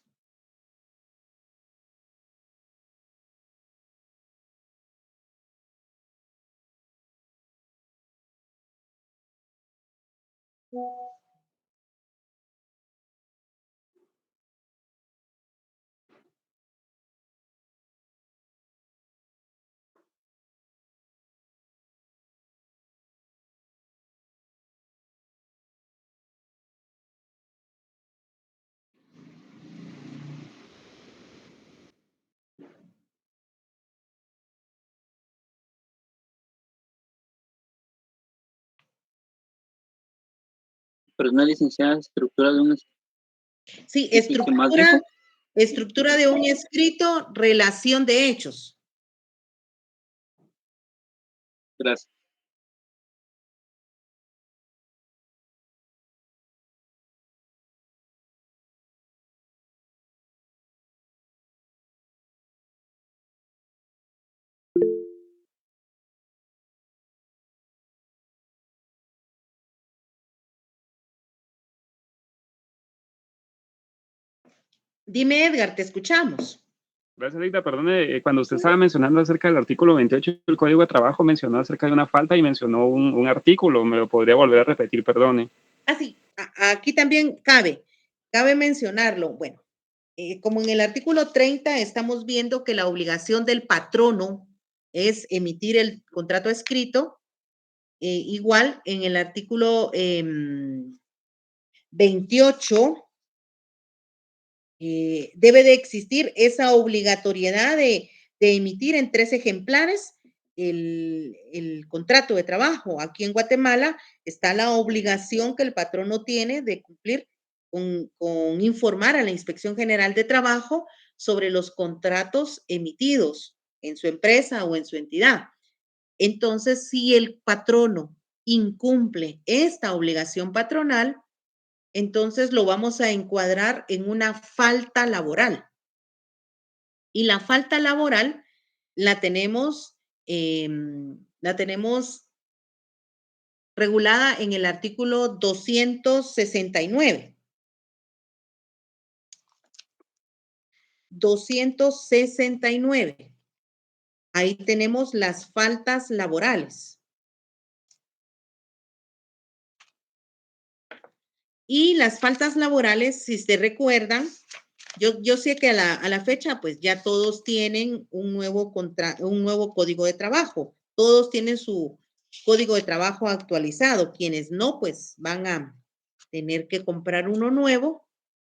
Pero una licenciada, estructura de un...
Sí,
¿Y qué más dijo?
estructura de un escrito, relación de hechos.
Gracias.
Dime, Edgar, te escuchamos.
Gracias, Rita. Perdone, cuando usted estaba mencionando acerca del artículo 28 del Código de Trabajo, mencionó acerca de una falta y mencionó un artículo. ¿Me lo podría volver a repetir? Perdone.
Sí, aquí también cabe mencionarlo. Bueno, como en el artículo 30 estamos viendo que la obligación del patrono es emitir el contrato escrito, igual en el artículo 28 debe de existir esa obligatoriedad de emitir en 3 ejemplares el contrato de trabajo. Aquí en Guatemala está la obligación que el patrono tiene de cumplir con informar a la Inspección General de Trabajo sobre los contratos emitidos en su empresa o en su entidad. Entonces, si el patrono incumple esta obligación patronal, entonces lo vamos a encuadrar en una falta laboral. Y la falta laboral la tenemos regulada en el artículo 269. 269. Ahí tenemos las faltas laborales. Y las faltas laborales, si se recuerdan, yo sé que a la fecha, pues ya todos tienen un nuevo código de trabajo. Todos tienen su código de trabajo actualizado. Quienes no, pues van a tener que comprar uno nuevo,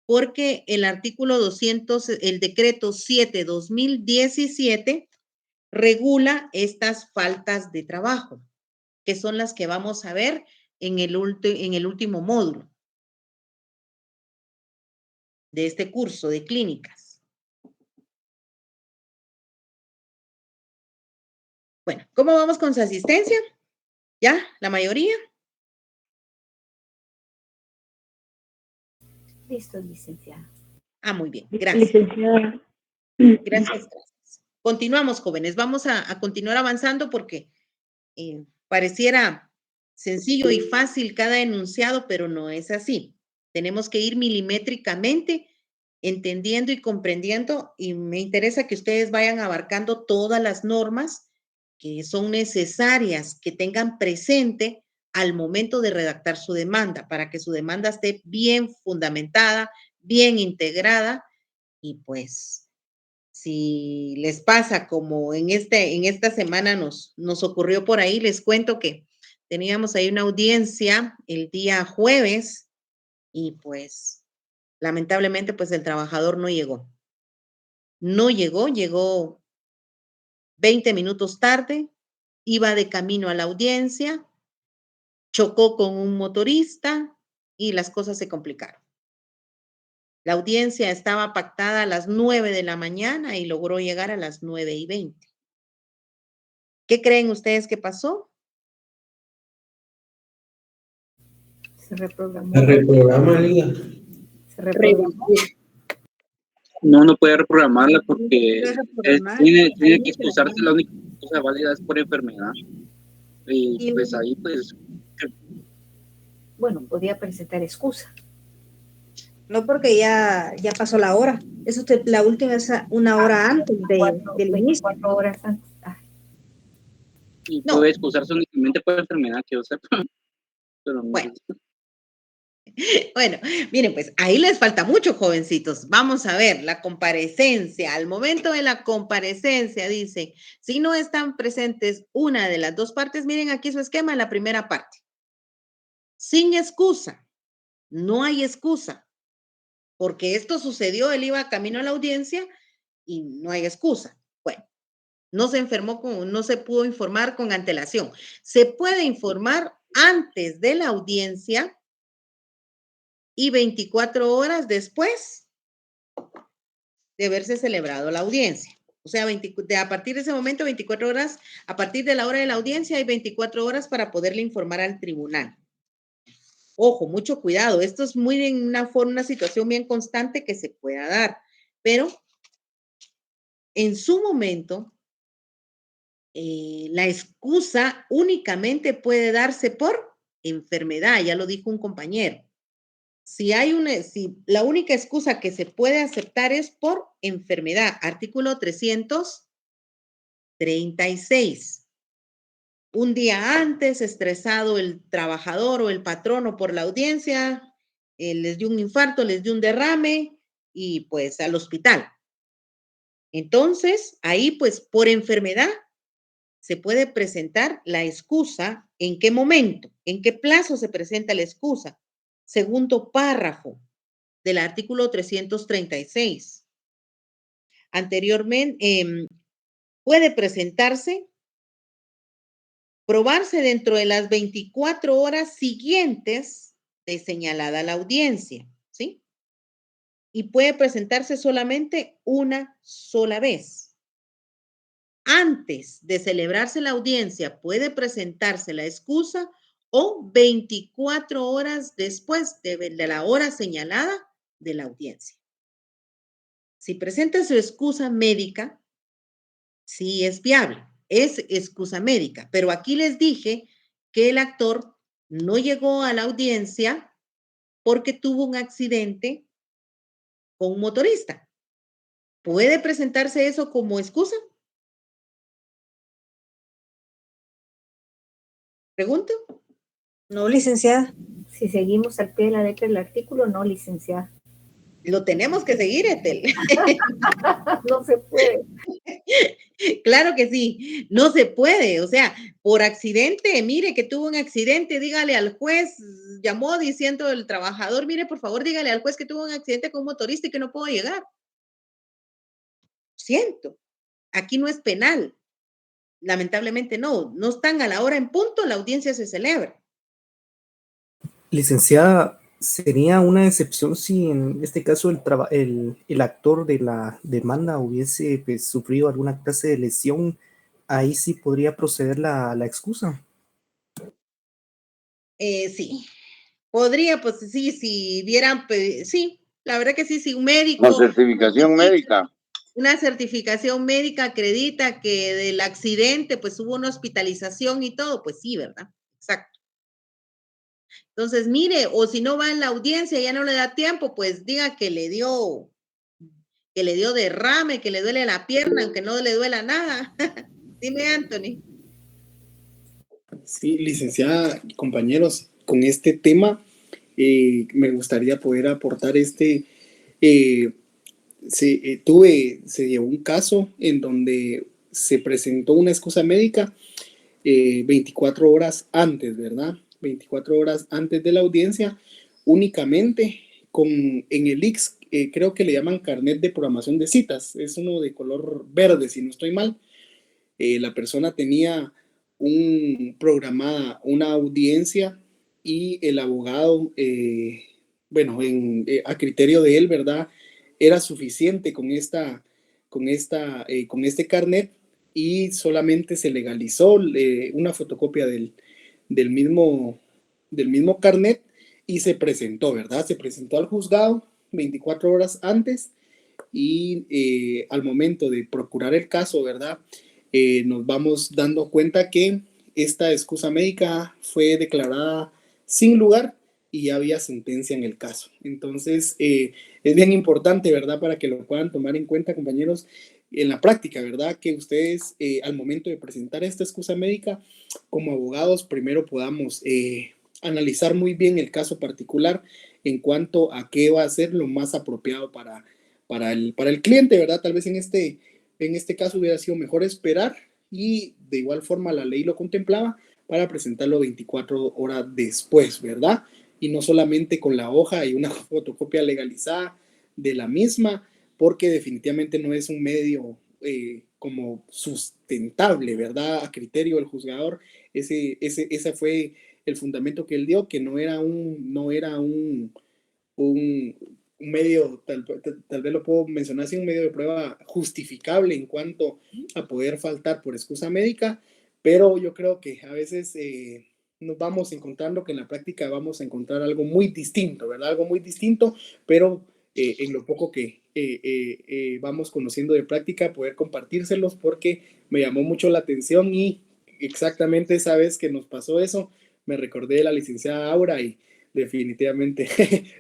porque el artículo 200, el decreto 7/2017, regula estas faltas de trabajo, que son las que vamos a ver en el último módulo de este curso de clínicas. Bueno, ¿cómo vamos con su asistencia? ¿Ya? ¿La mayoría?
Listo, licenciada.
Muy bien, gracias.
Licenciada.
Gracias. Continuamos, jóvenes. Vamos a continuar avanzando porque pareciera sencillo y fácil cada enunciado, pero no es así. Tenemos que ir milimétricamente entendiendo y comprendiendo, y me interesa que ustedes vayan abarcando todas las normas que son necesarias, que tengan presente al momento de redactar su demanda, para que su demanda esté bien fundamentada, bien integrada, y pues si les pasa como en esta semana nos ocurrió por ahí, les cuento que teníamos ahí una audiencia el día jueves y pues lamentablemente pues el trabajador no llegó. No llegó, llegó 20 minutos tarde, iba de camino a la audiencia, chocó con un motorista y las cosas se complicaron. La audiencia estaba pactada a las 9 de la mañana y logró llegar a las 9:20. ¿Qué creen ustedes que pasó?
Se reprogramó.
Se reprograma, Liga.
Se reprogramó.
No puede reprogramarla porque tiene que excusarse. La única cosa válida es por enfermedad. Y pues ahí pues...
Bueno, podía presentar excusa.
No, porque ya pasó la hora. Eso la última es una hora antes del inicio.
4 horas antes.
Y puede excusarse únicamente por enfermedad, que yo sepa. Pero no.
Bueno, Bueno, miren, pues ahí les falta mucho, jovencitos. Vamos a ver, la comparecencia. Al momento de la comparecencia, dice, si no están presentes una de las dos partes, miren aquí su esquema, la primera parte. Sin excusa, no hay excusa, porque esto sucedió, él iba camino a la audiencia y no hay excusa. Bueno, no se enfermó, no se pudo informar con antelación. Se puede informar antes de la audiencia y 24 horas después de haberse celebrado la audiencia. O sea, a partir de ese momento, 24 horas, a partir de la hora de la audiencia, hay 24 horas para poderle informar al tribunal. Ojo, mucho cuidado. Esto es muy en una situación bien constante que se pueda dar, pero en su momento, la excusa únicamente puede darse por enfermedad, ya lo dijo un compañero. Si la única excusa que se puede aceptar es por enfermedad, artículo 336. Un día antes, estresado el trabajador o el patrono por la audiencia, les dio un infarto, les dio un derrame y pues al hospital. Entonces, ahí pues por enfermedad se puede presentar la excusa. ¿En qué momento? ¿En qué plazo se presenta la excusa? Segundo párrafo del artículo 336. Anteriormente, puede probarse dentro de las 24 horas siguientes de señalada la audiencia, ¿sí? Y puede presentarse solamente una sola vez. Antes de celebrarse la audiencia, puede presentarse la excusa o 24 horas después de la hora señalada de la audiencia. Si presenta su excusa médica, sí es viable, es excusa médica, pero aquí les dije que el actor no llegó a la audiencia porque tuvo un accidente con un motorista. ¿Puede presentarse eso como excusa? ¿Pregunto?
No, licenciada.
Si seguimos al pie de la letra del artículo, no, licenciada.
Lo tenemos que seguir, Ethel.
No se puede.
Claro que sí, no se puede. O sea, por accidente, mire que tuvo un accidente, dígale al juez, llamó diciendo el trabajador, mire, por favor, dígale al juez que tuvo un accidente con un motorista y que no puedo llegar. Siento, aquí no es penal. Lamentablemente no están a la hora en punto, la audiencia se celebra.
Licenciada, ¿sería una excepción si en este caso el actor de la demanda hubiese pues, sufrido alguna clase de lesión? Ahí sí podría proceder la excusa.
Sí, podría, pues sí, si vieran, sí, la verdad que sí, si un médico.
Con certificación médica.
Una certificación médica acredita que del accidente, pues hubo una hospitalización y todo, pues sí, ¿verdad? Exacto. Entonces, mire, o si no va en la audiencia, ya no le da tiempo, pues diga que le dio derrame, que le duele la pierna, aunque no le duela nada. Dime, Anthony.
Sí, licenciada, compañeros, con este tema me gustaría poder aportar se llevó un caso en donde se presentó una excusa médica 24 horas antes, ¿verdad? 24 horas antes de la audiencia, únicamente en el IX, creo que le llaman carnet de programación de citas, es uno de color verde, si no estoy mal. La persona tenía programada una audiencia y el abogado, a criterio de él, ¿verdad? Era suficiente con este carnet y solamente se legalizó una fotocopia del mismo carnet y se presentó, ¿verdad? Se presentó al juzgado 24 horas antes y al momento de procurar el caso, ¿verdad? Nos vamos dando cuenta que esta excusa médica fue declarada sin lugar y ya había sentencia en el caso. Entonces, es bien importante, ¿verdad? Para que lo puedan tomar en cuenta, compañeros, en la práctica, ¿verdad? Que ustedes al momento de presentar esta excusa médica, como abogados, primero podamos analizar muy bien el caso particular en cuanto a qué va a ser lo más apropiado para el cliente, ¿verdad? Tal vez en este caso hubiera sido mejor esperar y de igual forma la ley lo contemplaba para presentarlo 24 horas después, ¿verdad? Y no solamente con la hoja y una fotocopia legalizada de la misma, porque definitivamente no es un medio como sustentable, ¿verdad? A criterio del juzgador, ese fue el fundamento que él dio, que no era un medio, tal vez lo puedo mencionar así, un medio de prueba justificable en cuanto a poder faltar por excusa médica, pero yo creo que a veces nos vamos encontrando que en la práctica vamos a encontrar algo muy distinto, ¿verdad? Algo muy distinto, pero en lo poco que vamos conociendo de práctica, poder compartírselos porque me llamó mucho la atención y exactamente esa vez que nos pasó eso, me recordé de la licenciada Aura y definitivamente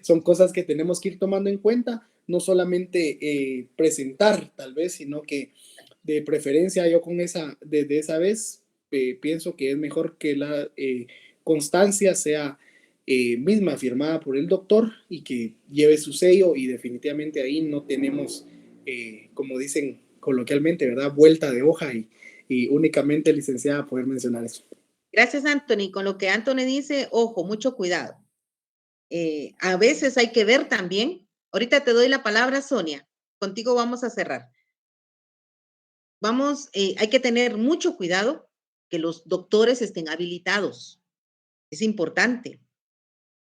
son cosas que tenemos que ir tomando en cuenta, no solamente presentar tal vez, sino que de preferencia yo desde esa vez pienso que es mejor que la constancia sea misma firmada por el doctor y que lleve su sello y definitivamente ahí no tenemos, como dicen coloquialmente, ¿verdad? Vuelta de hoja y únicamente licenciada poder mencionar eso.
Gracias, Anthony. Con lo que Anthony dice, ojo, mucho cuidado. A veces hay que ver también, ahorita te doy la palabra, Sonia, contigo vamos a cerrar. Hay que tener mucho cuidado que los doctores estén habilitados. Es importante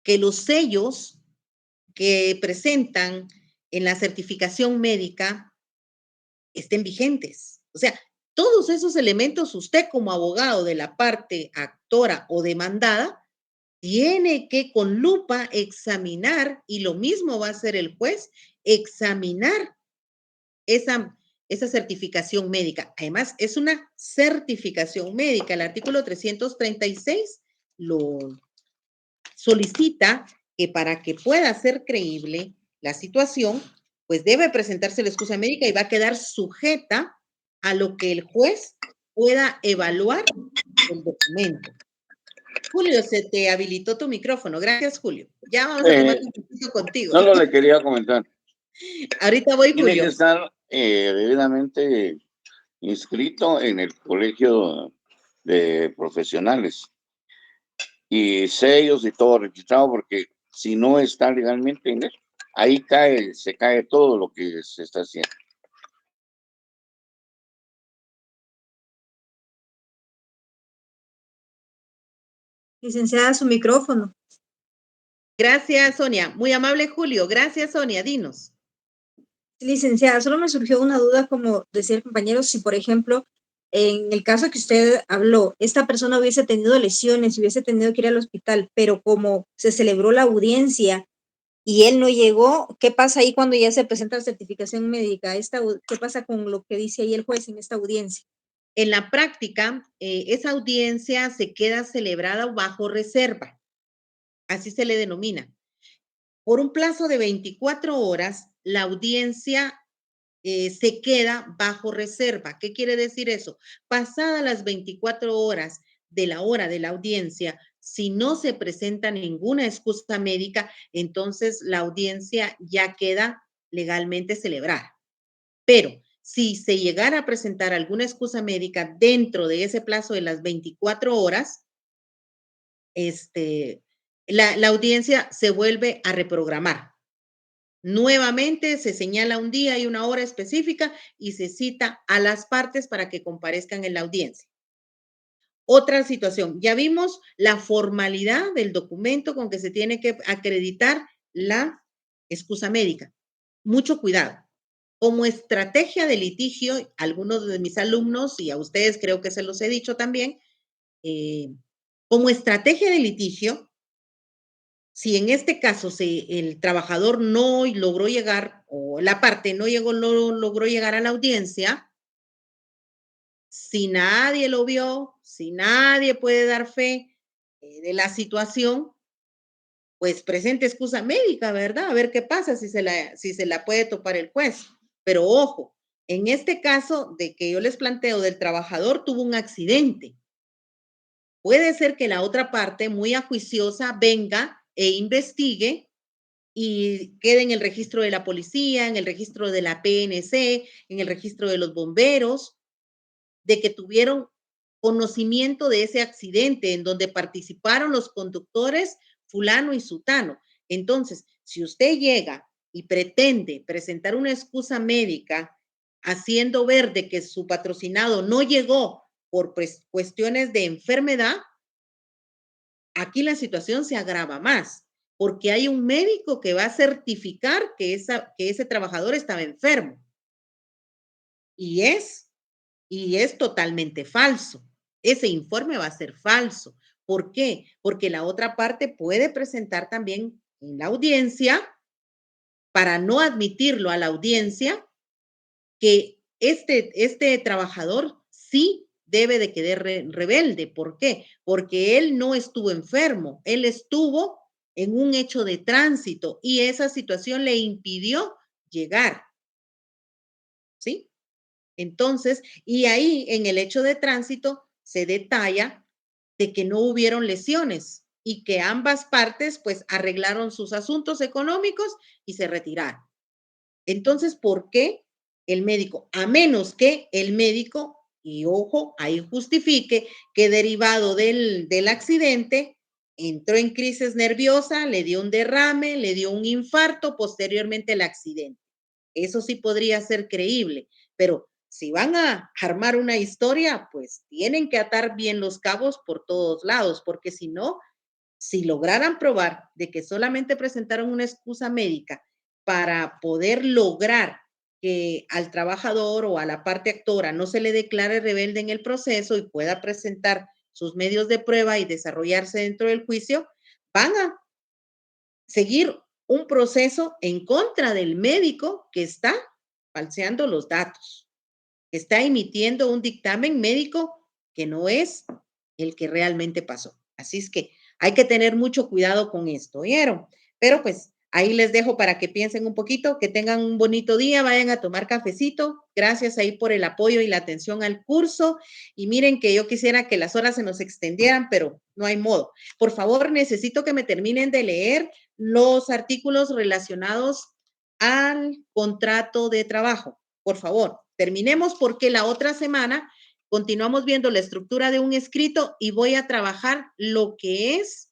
que los sellos que presentan en la certificación médica estén vigentes. O sea, todos esos elementos usted como abogado de la parte actora o demandada tiene que con lupa examinar, y lo mismo va a hacer el juez, examinar esa certificación médica. Además, es una certificación médica. El artículo 336 lo solicita que para que pueda ser creíble la situación, pues debe presentarse la excusa médica y va a quedar sujeta a lo que el juez pueda evaluar el documento. Julio, se te habilitó tu micrófono. Gracias, Julio. Ya vamos a tomar un poquito contigo.
Solo le quería comentar.
Ahorita voy, Julio.
Tiene que estar debidamente inscrito en el colegio de profesionales y sellos y todo registrado, porque si no está legalmente en él, ahí se cae todo lo que se está haciendo.
Licenciada, su micrófono.
Gracias, Sonia. Muy amable, Julio. Gracias, Sonia. Dinos.
Licenciada, solo me surgió una duda, como decía el compañero, si por ejemplo, en el caso que usted habló, esta persona hubiese tenido lesiones, hubiese tenido que ir al hospital, pero como se celebró la audiencia y él no llegó, ¿qué pasa ahí cuando ya se presenta la certificación médica? ¿Qué pasa con lo que dice ahí el juez en esta audiencia?
En la práctica, esa audiencia se queda celebrada bajo reserva. Así se le denomina. Por un plazo de 24 horas, la audiencia se queda bajo reserva. ¿Qué quiere decir eso? Pasadas las 24 horas de la hora de la audiencia, si no se presenta ninguna excusa médica, entonces la audiencia ya queda legalmente celebrada. Pero si se llegara a presentar alguna excusa médica dentro de ese plazo de las 24 horas, la audiencia se vuelve a reprogramar. Nuevamente se señala un día y una hora específica y se cita a las partes para que comparezcan en la audiencia. Otra situación, ya vimos la formalidad del documento con que se tiene que acreditar la excusa médica. Mucho cuidado. Como estrategia de litigio, algunos de mis alumnos, y a ustedes creo que se los he dicho también, como estrategia de litigio, si en este caso el trabajador no logró llegar o la parte no logró llegar a la audiencia, si nadie lo vio, si nadie puede dar fe de la situación, pues presente excusa médica, ¿verdad? A ver qué pasa si se la puede topar el juez. Pero ojo, en este caso de que yo les planteo del trabajador tuvo un accidente. puede ser que la otra parte, muy ajuiciosa, venga e investigue y quede en el registro de la policía, en el registro de la PNC, en el registro de los bomberos, de que tuvieron conocimiento de ese accidente en donde participaron los conductores fulano y sutano. Entonces, si usted llega y pretende presentar una excusa médica haciendo ver de que su patrocinado no llegó por cuestiones de enfermedad, aquí la situación se agrava más, porque hay un médico que va a certificar que ese trabajador estaba enfermo. Y es totalmente falso. Ese informe va a ser falso. ¿Por qué? Porque la otra parte puede presentar también en la audiencia, para no admitirlo a la audiencia, que este trabajador sí debe de quedar rebelde. ¿Por qué? Porque él no estuvo enfermo, él estuvo en un hecho de tránsito y esa situación le impidió llegar. ¿Sí? Entonces, y ahí en el hecho de tránsito se detalla de que no hubieron lesiones y que ambas partes pues arreglaron sus asuntos económicos y se retiraron. Entonces, ¿por qué el médico? A menos que el médico, y ojo, ahí justifique que derivado del accidente entró en crisis nerviosa, le dio un derrame, le dio un infarto, posteriormente el accidente. Eso sí podría ser creíble, pero si van a armar una historia, pues tienen que atar bien los cabos por todos lados, porque si no, si lograran probar de que solamente presentaron una excusa médica para poder lograr que al trabajador o a la parte actora no se le declare rebelde en el proceso y pueda presentar sus medios de prueba y desarrollarse dentro del juicio, van a seguir un proceso en contra del médico que está falseando los datos, que está emitiendo un dictamen médico que no es el que realmente pasó. Así es que hay que tener mucho cuidado con esto, ¿oyeron? Pero pues ahí les dejo para que piensen un poquito, que tengan un bonito día, vayan a tomar cafecito. Gracias ahí por el apoyo y la atención al curso. Y miren que yo quisiera que las horas se nos extendieran, pero no hay modo. Por favor, necesito que me terminen de leer los artículos relacionados al contrato de trabajo. Por favor, terminemos porque la otra semana continuamos viendo la estructura de un escrito y voy a trabajar lo que es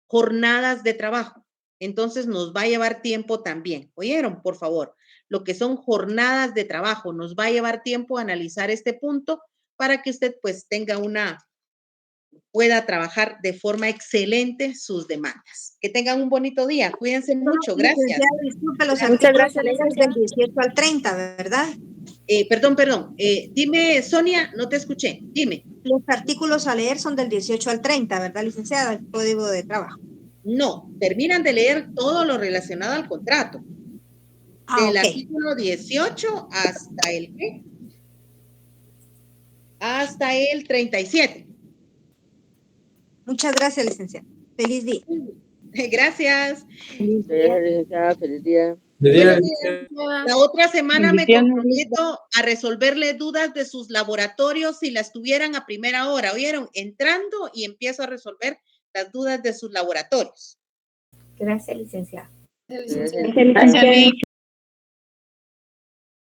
jornadas de trabajo. Entonces nos va a llevar tiempo también. ¿Oyeron? Por favor, lo que son jornadas de trabajo, nos va a llevar tiempo analizar este punto para que usted pues pueda trabajar de forma excelente sus demandas. Que tengan un bonito día. Cuídense mucho. Gracias.
Disculpe, los
Muchas gracias,
artículos del 18 al 30, ¿verdad?
Perdón. Dime, Sonia, no te escuché. Dime.
Los artículos a leer son del 18 al 30, ¿verdad, licenciada? El código de trabajo.
No, terminan de leer todo lo relacionado al contrato. Del artículo 18 hasta el ¿qué? Hasta el 37.
Muchas gracias, licenciada. Feliz día.
Gracias.
Feliz día.
La otra semana me comprometo a resolverle dudas de sus laboratorios si las tuvieran a primera hora. ¿Oyeron? Entrando y empiezo a resolver las dudas de sus laboratorios.
Gracias, licenciada.
Gracias.